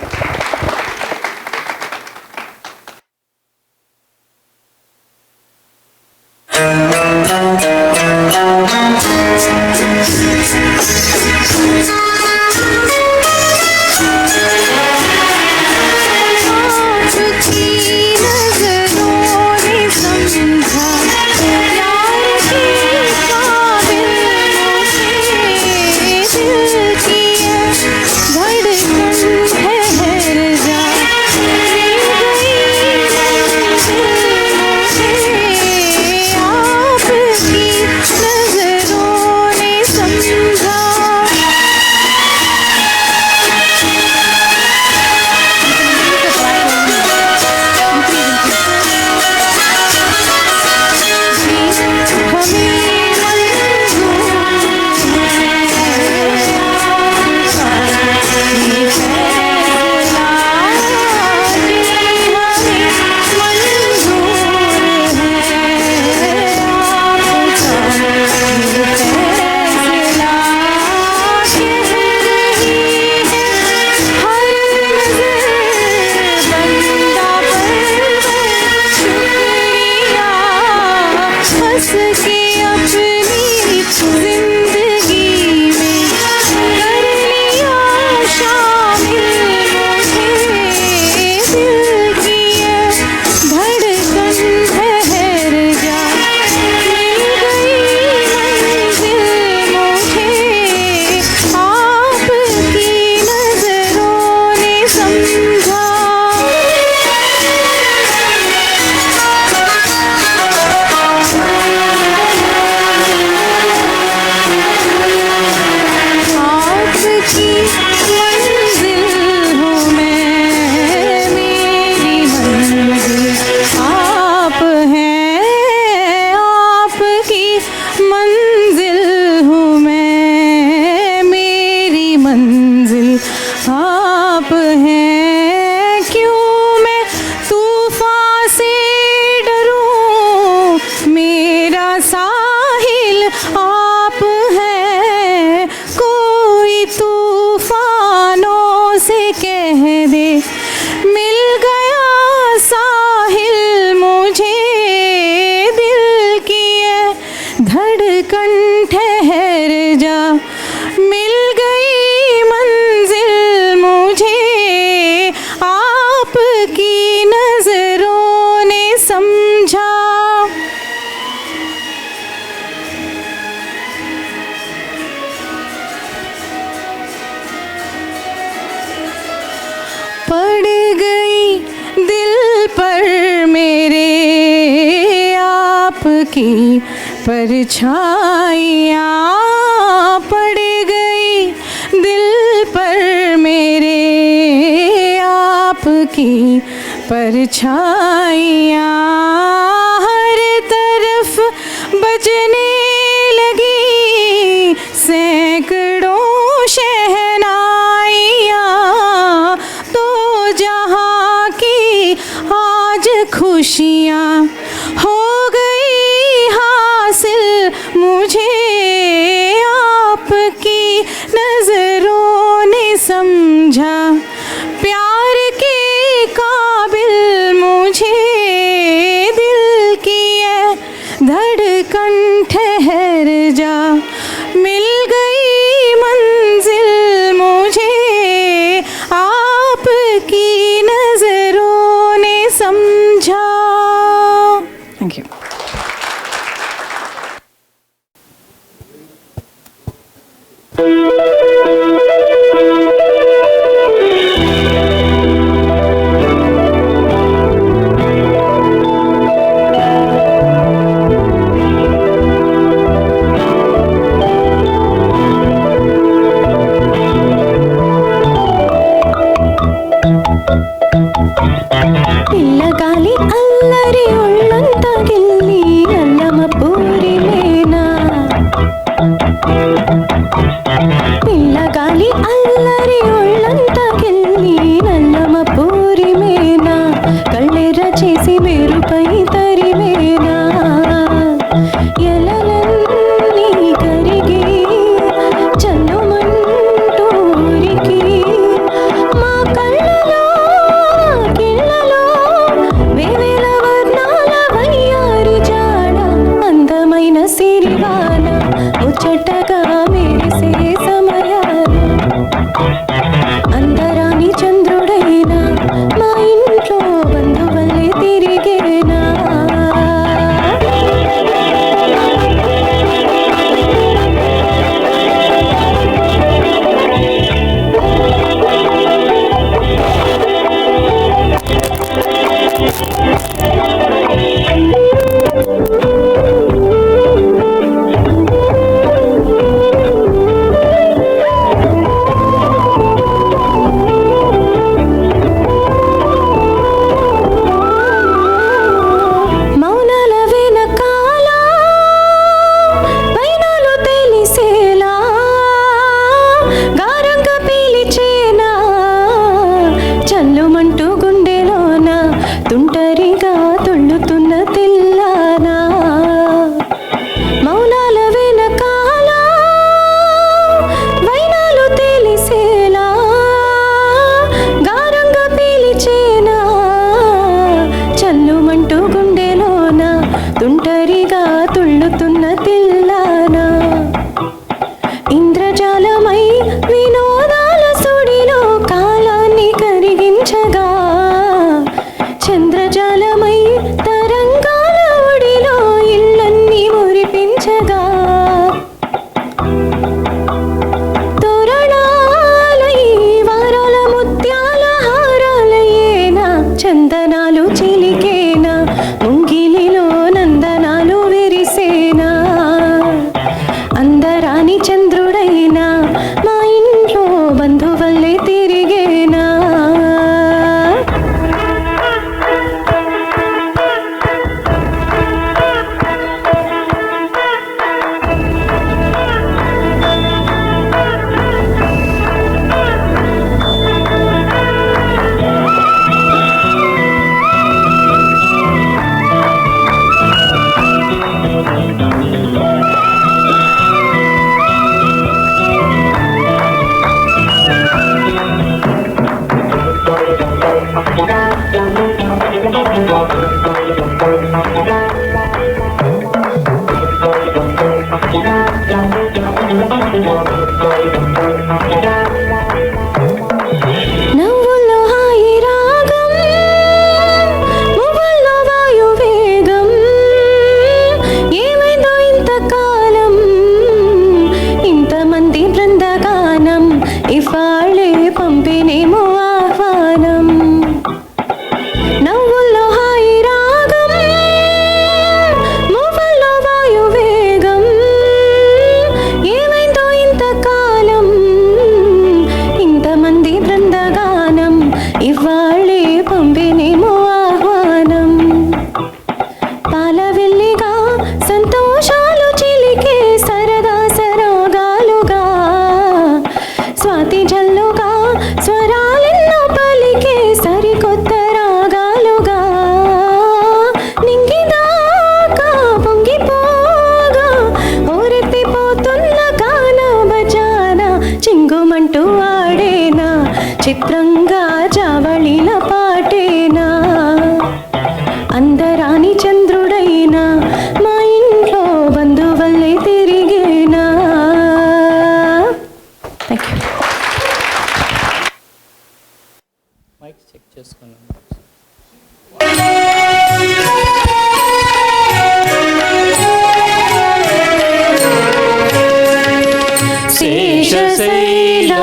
की परछाइयाँ पड़ गई दिल पर मेरे, आपकी परछाइयाँ हर तरफ बजने लगी, सैकड़ों शहनाइयाँ, तो जहाँ की आज खुशियाँ हो गई हासिल मुझे, आपकी नजरों ने समझा प्यार के काबिल मुझे, दिल की है धड़कन ठहर जा, मिल गई मंजिल मुझे, आपकी नजरों ने समझा। Thank you. పిల్లగాలి అల్లరి ఒళ్ళంతా గిల్లి అల్లమ పూరిలేనా, పిల్లగాలి అల్లరి ఒళ్ళంతా గిల్లి నల్లమ పూరిమేనా, కళ్ళ నవ్వుల్లో హాయి రాగం, మువ్వల్లో వాయు వేగం, ఏమైందో ఇంతకాలం, ఇంతమంది బృందగానం, ఇవాళే పంపినేమో ఆహ్వానం. నవ్వుల్లో హాయి రాగం, మువ్వల్లో వాయు వేగం, ఏమైందో ఇంతకాలం, ఇంతమంది బృందగానం, ఇవాళే పంపినేమో ఆహ్వానం. పాలవెల్లిగా సంతోషాలు చిలికే సరదా సరాగాలుగా, స్వాతి జల్లుగా స్వరాలెన్నో పలికే సరికొత్త రాగాలుగా, నింగిదాకా పొంగిపోగా ఊరెత్తిపోతున్న గాన బజాన, చింగుమంటూ ఆడేనా చిత్రంగా జావళిల పాటేనా, అందరాని చంద్రుడైనా మా ఇంట్లో బంధువల్లే తిరిగేనా. Thank you. మైక్ చెక్ చేసుకున్నాను.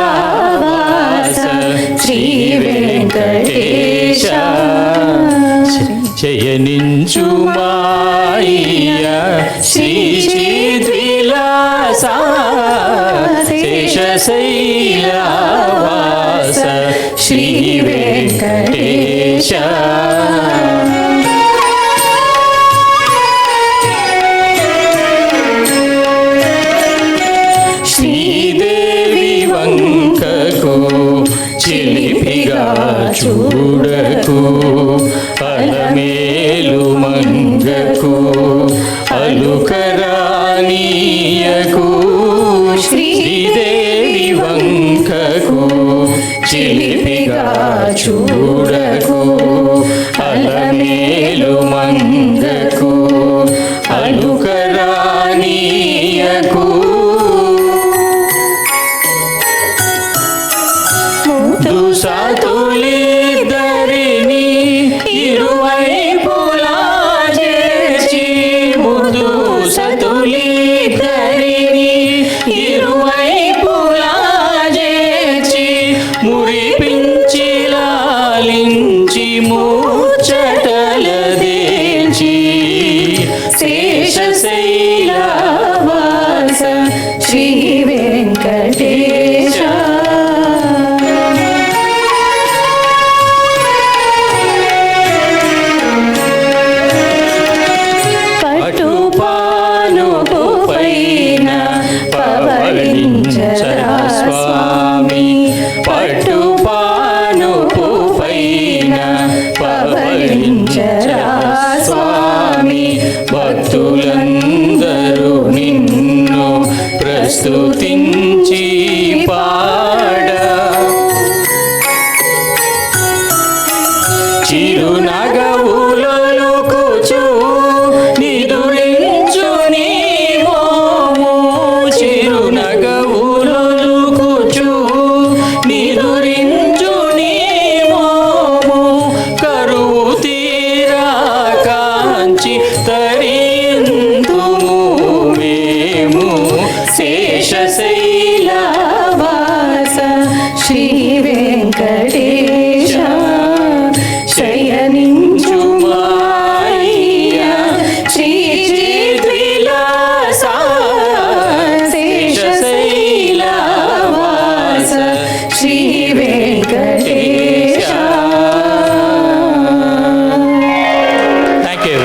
శేషశైలవాస శ్రీ వెంకటేశ శయనించు మాయ శ్రీ శ్రీద్విలాస శేషశైలవాస శ్రీ వెంకటేశ శ్రీదేవి వంకకు చిలిపిగా చూడకు, అలమేలు మంగకు అలుకరానీయకు. శ్రీదేవి వంకకు చిలిపిగా చూడకు, అలమేలు మంగకు అలుకరానీయకు. దుసతులిద్దరిని ఇరువైపులా చేర్చి, ముద్దు సతులిద్దరిని ఇరువైపులా చేర్చి, మురిపించి లాలించి ముచ్చటలదేల్చి, శేషశైలవాస శ్రీ వెంకటేశ. పట్టుపానుపు పైన పవళించరా స్వామి, పట్టుపానుపు పైన పవళించరా స్వామి, భక్తులందరూ నిన్ను ప్రస్తుతించి పాడ, చిరునగవులొలుకుచు నిదురించు నీ మోము, చిరునగవులొలుకుచు నిదురించు నీ మోము, కరువు తీరా కాంచి తరింతుము మేము. శేషశైలవాస శ్రీ వెంకటేశ శయనించు మాయ శ్రీ శ్రీద్విలాస శేషశైలవాస Sri Venkatesha. Thank you.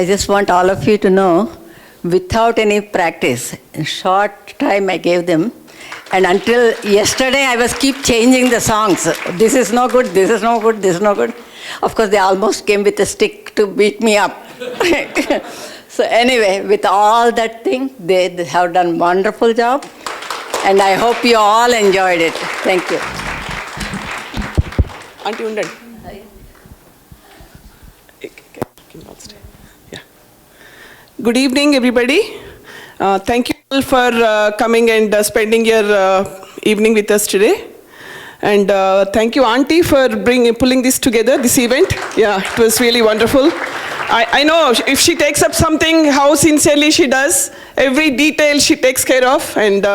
I just want all of you to know, without any practice, in short time I gave them, and until yesterday I was keep changing the songs. This is no good, this is no good, this is no good. Of course, they almost came with a stick to beat me up. So anyway, with all that thing, they have done wonderful job. And I hope you all enjoyed it. Thank you. Auntie Undan. Yeah. Good evening, everybody. Thank you all for coming and spending your evening with us today. And thank you, Auntie, for pulling this together, this event. Yeah, it was really wonderful. I know if she takes up something, how sincerely she does. Every detail she takes care of. And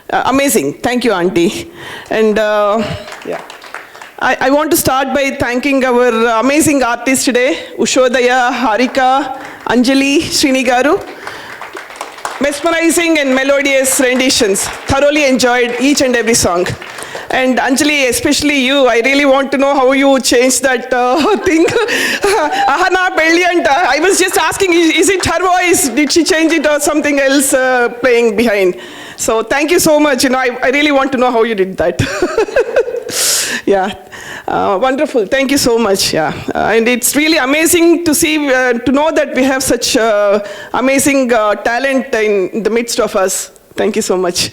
amazing. Thank you, Auntie. And yeah. I want to start by thanking our amazing artists today, Ushodaya, Harika, Anjali, Srini Garu. Mesmerizing and melodious renditions. Thoroughly enjoyed each and every song. And Anjali, especially you, I really want to know how you changed that thing. Ahana Pelli anta. I was just asking, is it her voice? Did she change it or something else playing behind? So thank you so much. I really want to know how you did that. Yeah, wonderful. Thank you so much. Yeah, and it's really amazing to see, to know that we have such amazing talent in the midst of us. Thank you so much.